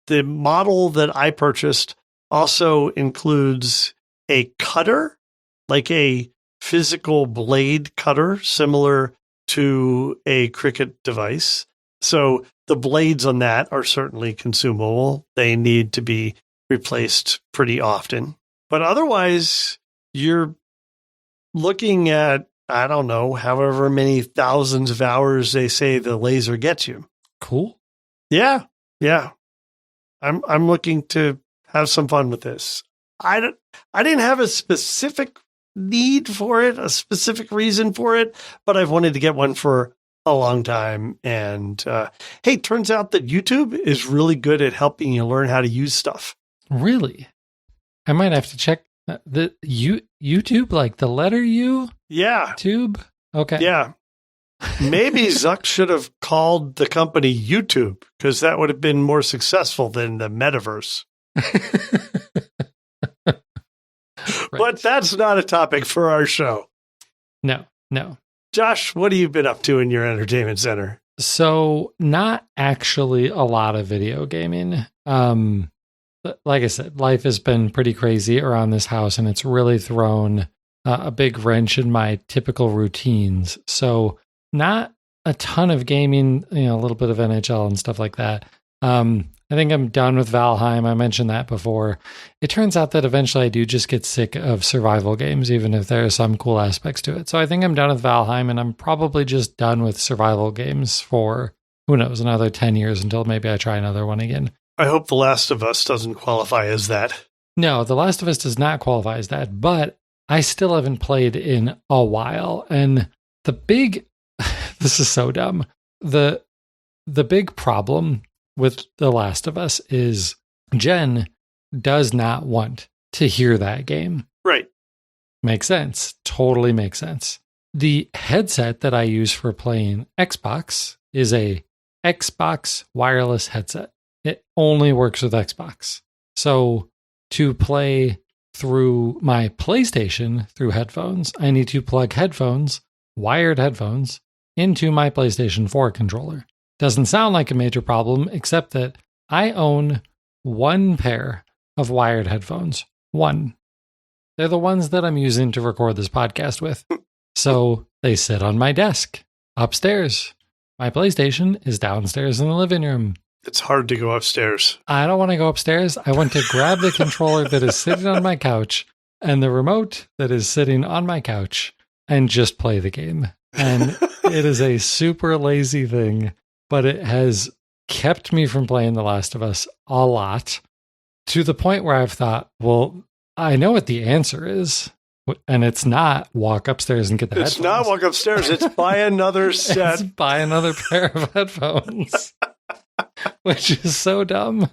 The model that I purchased also includes a cutter, like a physical blade cutter, similar to a Cricut device. So the blades on that are certainly consumable. They need to be replaced pretty often. But otherwise, you're looking at, I don't know, however many thousands of hours they say the laser gets you. Cool. Yeah. I'm looking to have some fun with this. I didn't have a specific need for it, a specific reason for it, but I've wanted to get one for a long time. And hey, turns out that YouTube is really good at helping you learn how to use stuff. Really? I might have to check the YouTube, like the letter U? Yeah. Tube? Okay. Yeah. Maybe Zuck should have called the company YouTube, because that would have been more successful than the metaverse. Right. But that's not a topic for our show. No. Josh, what have you been up to in your entertainment center? So, not actually a lot of video gaming. Like I said, life has been pretty crazy around this house, and it's really thrown a big wrench in my typical routines. So, not a ton of gaming, a little bit of NHL and stuff like that. I think I'm done with Valheim. I mentioned that before. It turns out that eventually I do just get sick of survival games, even if there are some cool aspects to it. So I think I'm done with Valheim, and I'm probably just done with survival games for, who knows, another 10 years until maybe I try another one again. I hope The Last of Us doesn't qualify as that. No, The Last of Us does not qualify as that, but I still haven't played in a while. And the big, this is so dumb, the big problem with The Last of Us is Jen does not want to hear that game. Right. Makes sense. Totally makes sense. The headset that I use for playing Xbox is a Xbox wireless headset. It only works with Xbox. So to play through my PlayStation through headphones, I need to plug wired headphones, into my PlayStation 4 controller. Doesn't sound like a major problem, except that I own one pair of wired headphones. One. They're the ones that I'm using to record this podcast with. So they sit on my desk upstairs. My PlayStation is downstairs in the living room. It's hard to go upstairs. I don't want to go upstairs. I want to grab the controller that is sitting on my couch and the remote that is sitting on my couch and just play the game. And it is a super lazy thing, but it has kept me from playing The Last of Us a lot, to the point where I've thought, well, I know what the answer is, and it's not walk upstairs and get the headphones. It's not walk upstairs. It's buy another set. It's buy another pair of headphones, which is so dumb.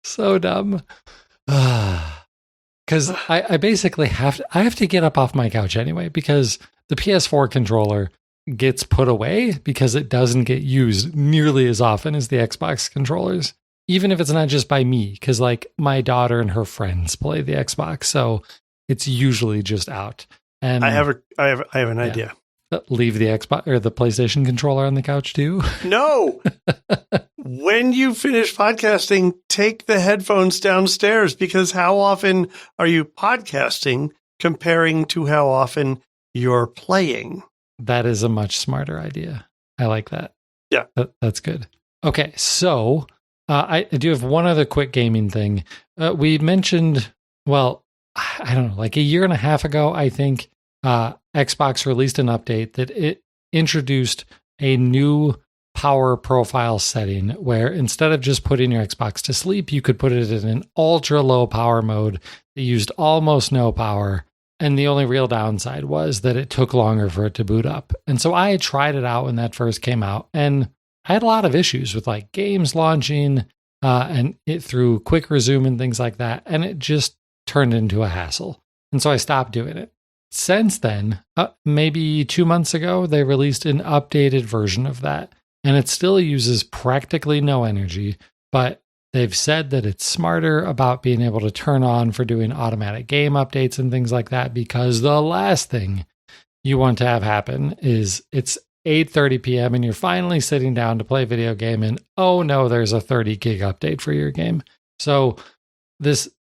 So dumb. Because I basically have to get up off my couch anyway, because the PS4 controller gets put away because it doesn't get used nearly as often as the Xbox controllers, even if it's not just by me, because like my daughter and her friends play the Xbox, so it's usually just out. And I have an idea. Leave the Xbox or the PlayStation controller on the couch too. No. When you finish podcasting, take the headphones downstairs, because how often are you podcasting comparing to how often you're playing? That is a much smarter idea. I like that. Yeah. That's good. Okay, so I do have one other quick gaming thing. We mentioned, well, I don't know, like a year and a half ago, I think, Xbox released an update that it introduced a new power profile setting where instead of just putting your Xbox to sleep, you could put it in an ultra low power mode that used almost no power. And the only real downside was that it took longer for it to boot up. And so I had tried it out when that first came out, and I had a lot of issues with like games launching and it through quick resume and things like that. And it just turned into a hassle. And so I stopped doing it. Since then, maybe 2 months ago, they released an updated version of that. And it still uses practically no energy, but they've said that it's smarter about being able to turn on for doing automatic game updates and things like that, because the last thing you want to have happen is it's 8:30 p.m. and you're finally sitting down to play a video game and, oh no, there's a 30 gig update for your game. So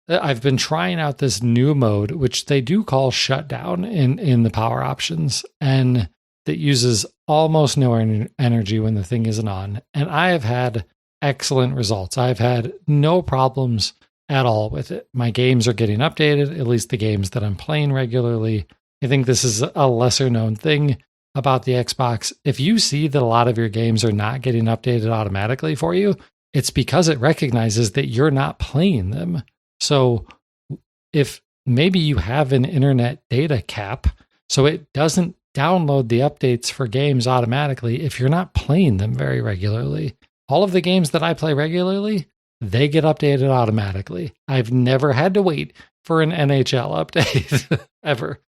I've been trying out this new mode, which they do call shutdown in the power options, and that uses almost no energy when the thing isn't on. And I have had excellent results. I've had no problems at all with it. My games are getting updated, at least the games that I'm playing regularly. I think this is a lesser known thing about the Xbox. If you see that a lot of your games are not getting updated automatically for you, it's because it recognizes that you're not playing them. So if maybe you have an internet data cap, so it doesn't download the updates for games automatically if you're not playing them very regularly. All of the games that I play regularly, they get updated automatically. I've never had to wait for an NHL update ever.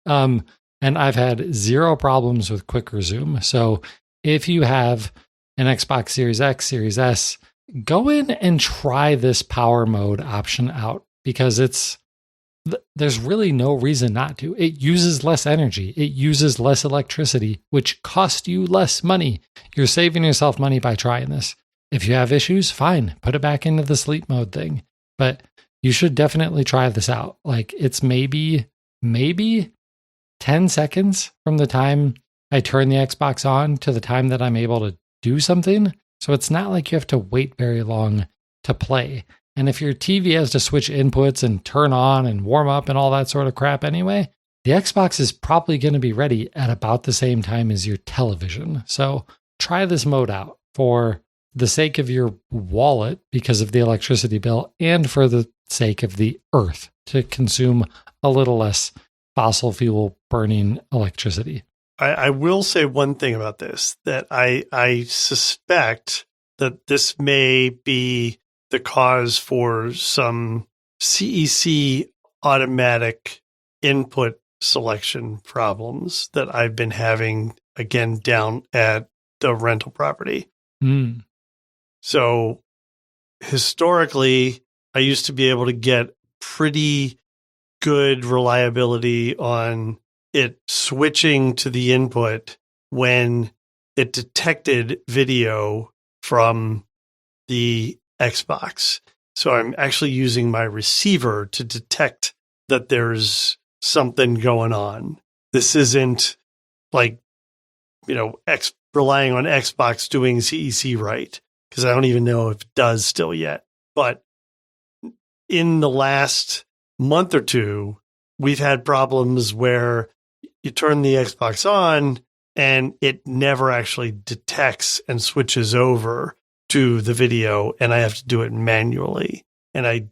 And I've had zero problems with quick resume. So if you have an Xbox Series X, Series S, go in and try this power mode option out because there's really no reason not to. It uses less energy. It uses less electricity, which costs you less money. You're saving yourself money by trying this. If you have issues, fine, put it back into the sleep mode thing. But you should definitely try this out. Like it's maybe 10 seconds from the time I turn the Xbox on to the time that I'm able to do something. So it's not like you have to wait very long to play. And if your TV has to switch inputs and turn on and warm up and all that sort of crap anyway, the Xbox is probably going to be ready at about the same time as your television. So try this mode out for the sake of your wallet because of the electricity bill and for the sake of the earth to consume a little less fossil fuel burning electricity. I will say one thing about this, that I suspect that this may be the cause for some CEC automatic input selection problems that I've been having, again, down at the rental property. Mm. So historically, I used to be able to get pretty good reliability on it switching to the input when it detected video from the Xbox. So I'm actually using my receiver to detect that there's something going on. This isn't like, relying on Xbox doing CEC right, because I don't even know if it does still yet. But in the last month or two, we've had problems where you turn the Xbox on and it never actually detects and switches over to the video, and I have to do it manually. And I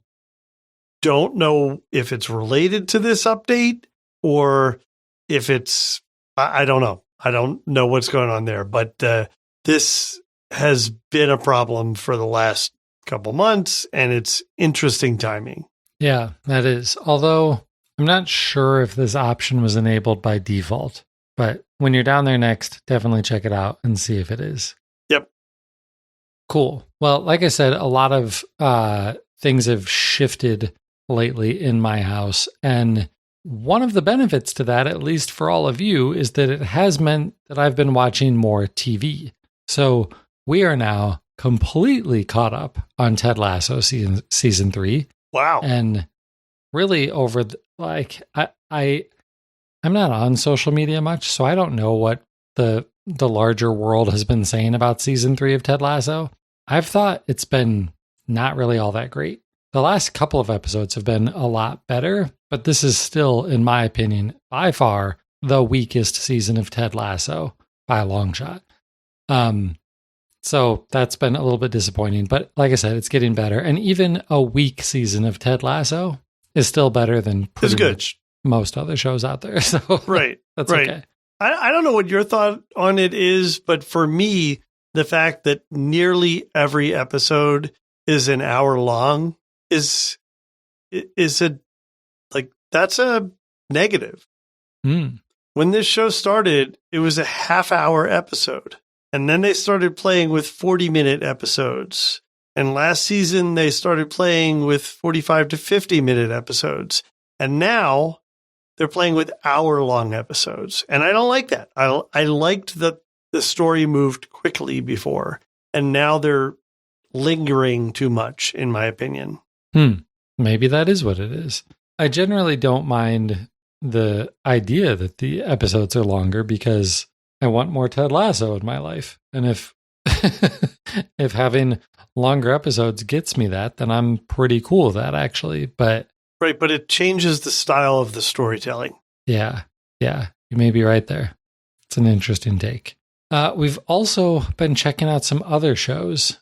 don't know if it's related to this update or if it's, I don't know. I don't know what's going on there, but this has been a problem for the last couple months, and it's interesting timing. Yeah, that is. Although I'm not sure if this option was enabled by default, but when you're down there next, definitely check it out and see if it is. Yep. Cool. Well, like I said, a lot of things have shifted lately in my house. And one of the benefits to that, at least for all of you, is that it has meant that I've been watching more TV. So we are now completely caught up on Ted Lasso season 3. Wow. And really over I'm not on social media much, so I don't know what the larger world has been saying about season 3 of Ted Lasso. I've thought it's been not really all that great. The last couple of episodes have been a lot better, but this is still, in my opinion, by far the weakest season of Ted Lasso by a long shot. So that's been a little bit disappointing, but like I said, it's getting better. And even a weak season of Ted Lasso is still better than pretty much most other shows out there. So right, that's right. okay. I don't know what your thought on it is, but for me, the fact that nearly every episode is an hour long is that's a negative. Mm. When this show started, it was a half-hour episode. And then they started playing with 40-minute episodes. And last season, they started playing with 45 to 50-minute episodes. And now they're playing with hour-long episodes. And I don't like that. I liked that the story moved quickly before. And now they're lingering too much, in my opinion. Maybe that is what it is. I generally don't mind the idea that the episodes are longer because I want more Ted Lasso in my life. And if if having longer episodes gets me that, then I'm pretty cool with that, actually. But right, but it changes the style of the storytelling. Yeah, you may be right there. It's an interesting take. We've also been checking out some other shows.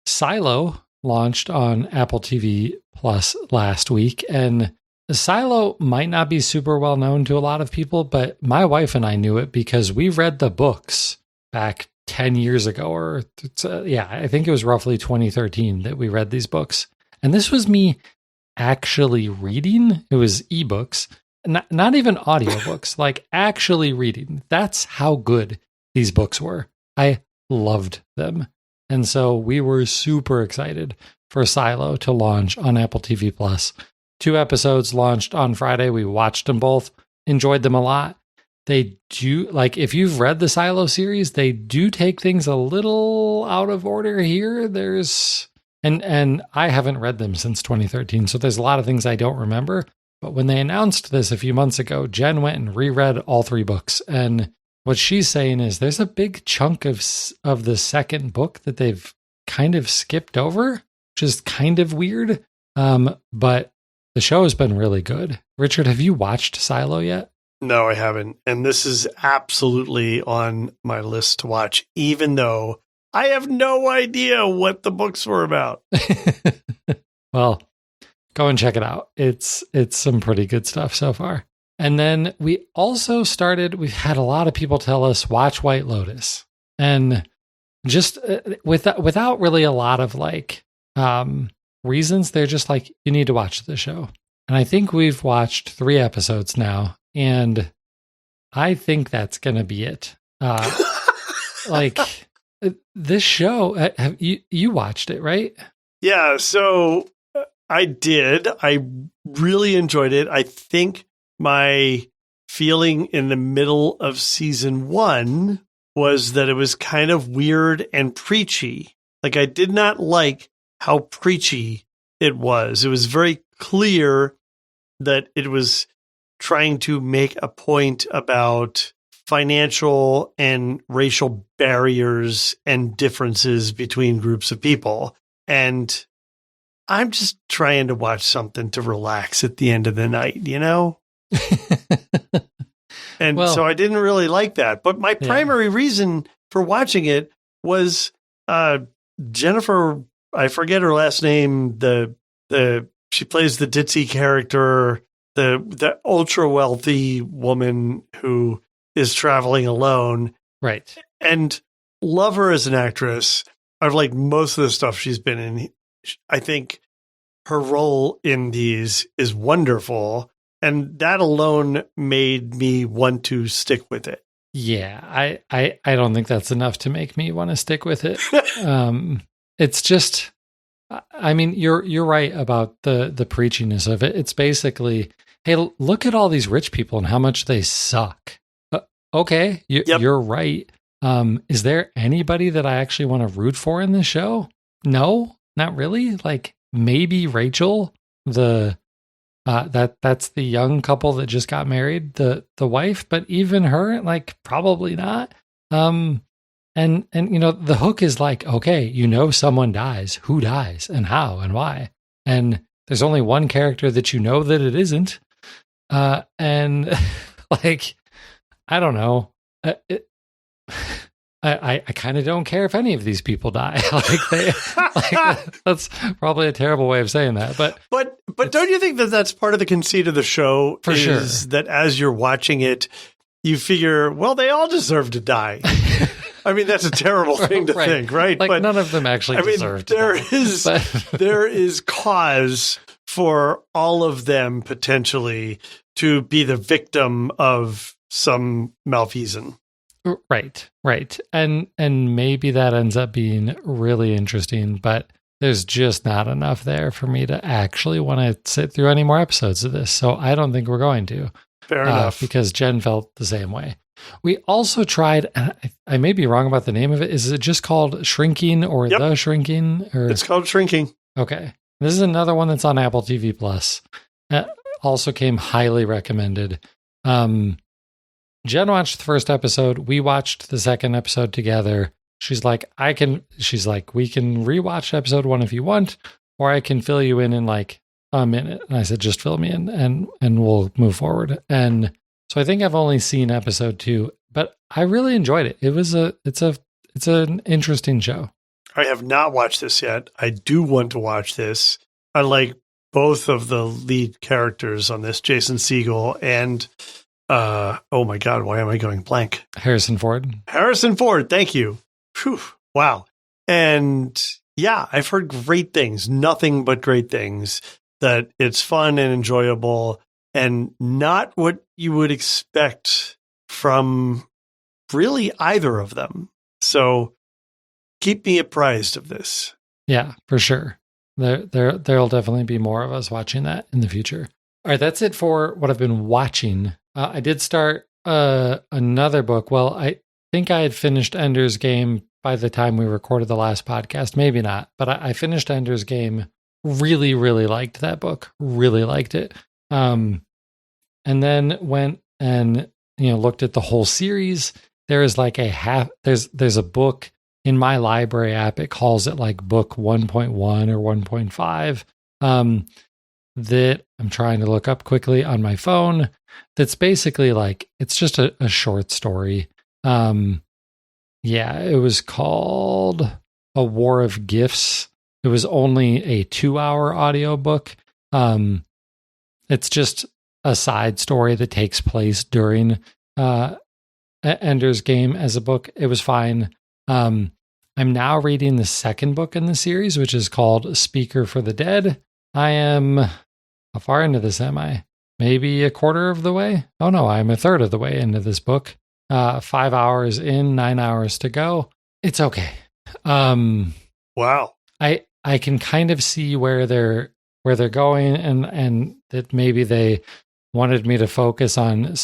Silo launched on Apple TV Plus last week, and Silo might not be super well known to a lot of people, but my wife and I knew it because we read the books back 10 years ago, or I think it was roughly 2013 that we read these books. And this was me actually reading. It was ebooks, not even audiobooks, like actually reading. That's how good these books were. I loved them. And so we were super excited for Silo to launch on Apple TV Plus. 2 episodes launched on Friday. We watched them both, enjoyed them a lot. They do, like, if you've read the Silo series, they do take things a little out of order here. There's, and I haven't read them since 2013, so there's a lot of things I don't remember. But when they announced this a few months ago, Jen went and reread all 3 books. And what she's saying is there's a big chunk of the second book that they've kind of skipped over, which is kind of weird. But the show has been really good. Richard, have you watched Silo yet? No, I haven't. And this is absolutely on my list to watch, even though I have no idea what the books were about. Well, go and check it out. It's some pretty good stuff so far. And then we also we've had a lot of people tell us, watch White Lotus. And just without really a lot of reasons, they're just like, you need to watch the show. And I think we've watched 3 episodes now, and I think that's going to be it. This show, have you watched it, right? Yeah, so I did. I really enjoyed it. I think my feeling in the middle of season 1 was that it was kind of weird and preachy. Like, I did not like how preachy it was. It was very clear that it was trying to make a point about financial and racial barriers and differences between groups of people. And I'm just trying to watch something to relax at the end of the night, you know? And so I didn't really like that. But my primary reason for watching it was Jennifer, I forget her last name, she plays the ditzy character, the ultra wealthy woman who is traveling alone. Right. And love her as an actress. I've liked most of the stuff she's been in. I think her role in these is wonderful. And that alone made me want to stick with it. Yeah, I don't think that's enough to make me want to stick with it. It's just, I mean, you're right about the preachiness of it. It's basically, hey, look at all these rich people and how much they suck. Okay, you're right. Is there anybody that I actually want to root for in this show? No, not really. Like, maybe Rachel, that's the young couple that just got married, the wife, but even her, like, probably not. And you know, the hook is like, okay, you know, someone dies, who dies and how and why, and there's only one character that you know that it isn't, and like, I don't know, I kind of don't care if any of these people die. That's probably a terrible way of saying that, but don't you think that that's part of the conceit of the show? For sure, that as you're watching it, you figure, well, they all deserve to die. I mean, that's a terrible thing to think, right? Like, but none of them actually deserve to die. There is cause for all of them potentially to be the victim of some malfeasance. Right. And maybe that ends up being really interesting, but there's just not enough there for me to actually want to sit through any more episodes of this. So I don't think we're going to. Fair enough. Because Jen felt the same way. We also tried, and I may be wrong about the name of it. Is it just called Shrinking or The Shrinking? Or it's called Shrinking. Okay. This is another one that's on Apple TV Plus. Also came highly recommended. Jen watched the first episode. We watched the second episode together. She's like, we can rewatch episode 1 if you want, or I can fill you in like a minute. And I said, just fill me in and we'll move forward. And so I think I've only seen episode 2, but I really enjoyed it. It's an interesting show. I have not watched this yet. I do want to watch this. I like both of the lead characters on this, Jason Segel and, oh my God, why am I going blank? Harrison Ford. Harrison Ford, thank you. Whew, wow. And yeah, I've heard great things, nothing but great things, that it's fun and enjoyable and not what you would expect from really either of them. So keep me apprised of this. Yeah, for sure. There'll definitely be more of us watching that in the future. All right, that's it for what I've been watching. I did start another book. Well, I think I had finished Ender's Game by the time we recorded the last podcast. Maybe not, but I finished Ender's Game. Really, really liked that book. Really liked it. And then went and looked at the whole series. There is like there's a book in my library app. It calls it like book 1.1 or 1.5 that I'm trying to look up quickly on my phone. That's basically like, it's just a short story. Yeah, it was called A War of Gifts. It was only a 2-hour audiobook. It's just a side story that takes place during Ender's Game as a book. It was fine. I'm now reading the second book in the series, which is called Speaker for the Dead. I am, how far into this am I? Maybe a quarter of the way? Oh no, I'm a third of the way into this book. 5 hours in, 9 hours to go. It's okay. Wow. I can kind of see where they're going, and that maybe they wanted me to focus on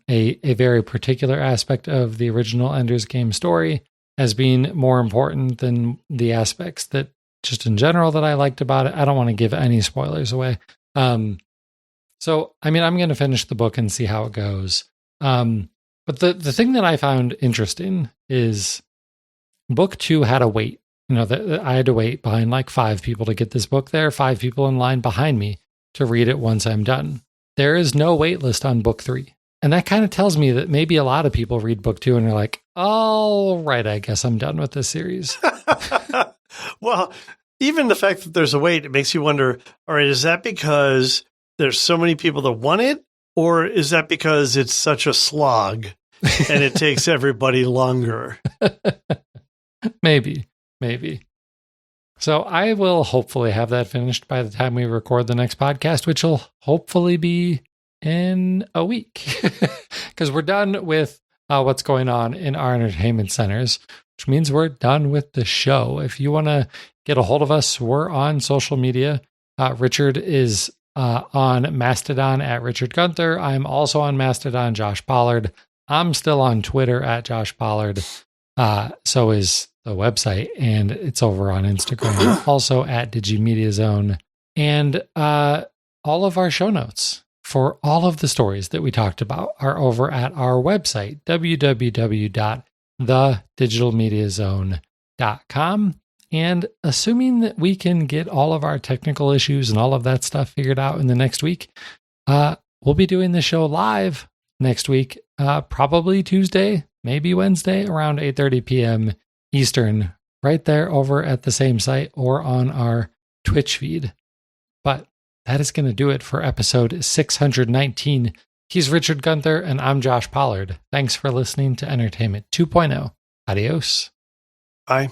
a very particular aspect of the original Ender's Game story as being more important than the aspects that just in general that I liked about it. I don't want to give any spoilers away. So, I mean, I'm going to finish the book and see how it goes. But the thing that I found interesting is book 2 had a wait. I had to wait behind like 5 people to get this book there, 5 people in line behind me to read it once I'm done. There is no wait list on book 3. And that kind of tells me that maybe a lot of people read book 2 and they're like, all right, I guess I'm done with this series. Well, even the fact that there's a wait, it makes you wonder, all right, is that because there's so many people that want it? Or is that because it's such a slog and it takes everybody longer? Maybe. So I will hopefully have that finished by the time we record the next podcast, which will hopefully be in a week. Because we're done with what's going on in our entertainment centers, which means we're done with the show. If you want to get a hold of us, we're on social media. Richard is on Mastodon at Richard Gunther. I'm also on Mastodon, Josh Pollard. I'm still on Twitter at Josh Pollard. So is the website, and it's over on Instagram, also at DigiMediaZone. And all of our show notes for all of the stories that we talked about are over at our website, www.thedigitalmediazone.com. And assuming that we can get all of our technical issues and all of that stuff figured out in the next week, we'll be doing the show live next week, probably Tuesday, maybe Wednesday, around 8:30 p.m. Eastern, right there over at the same site or on our Twitch feed. But that is going to do it for episode 619. He's Richard Gunther, and I'm Josh Pollard. Thanks for listening to Entertainment 2.0. Adios. Bye.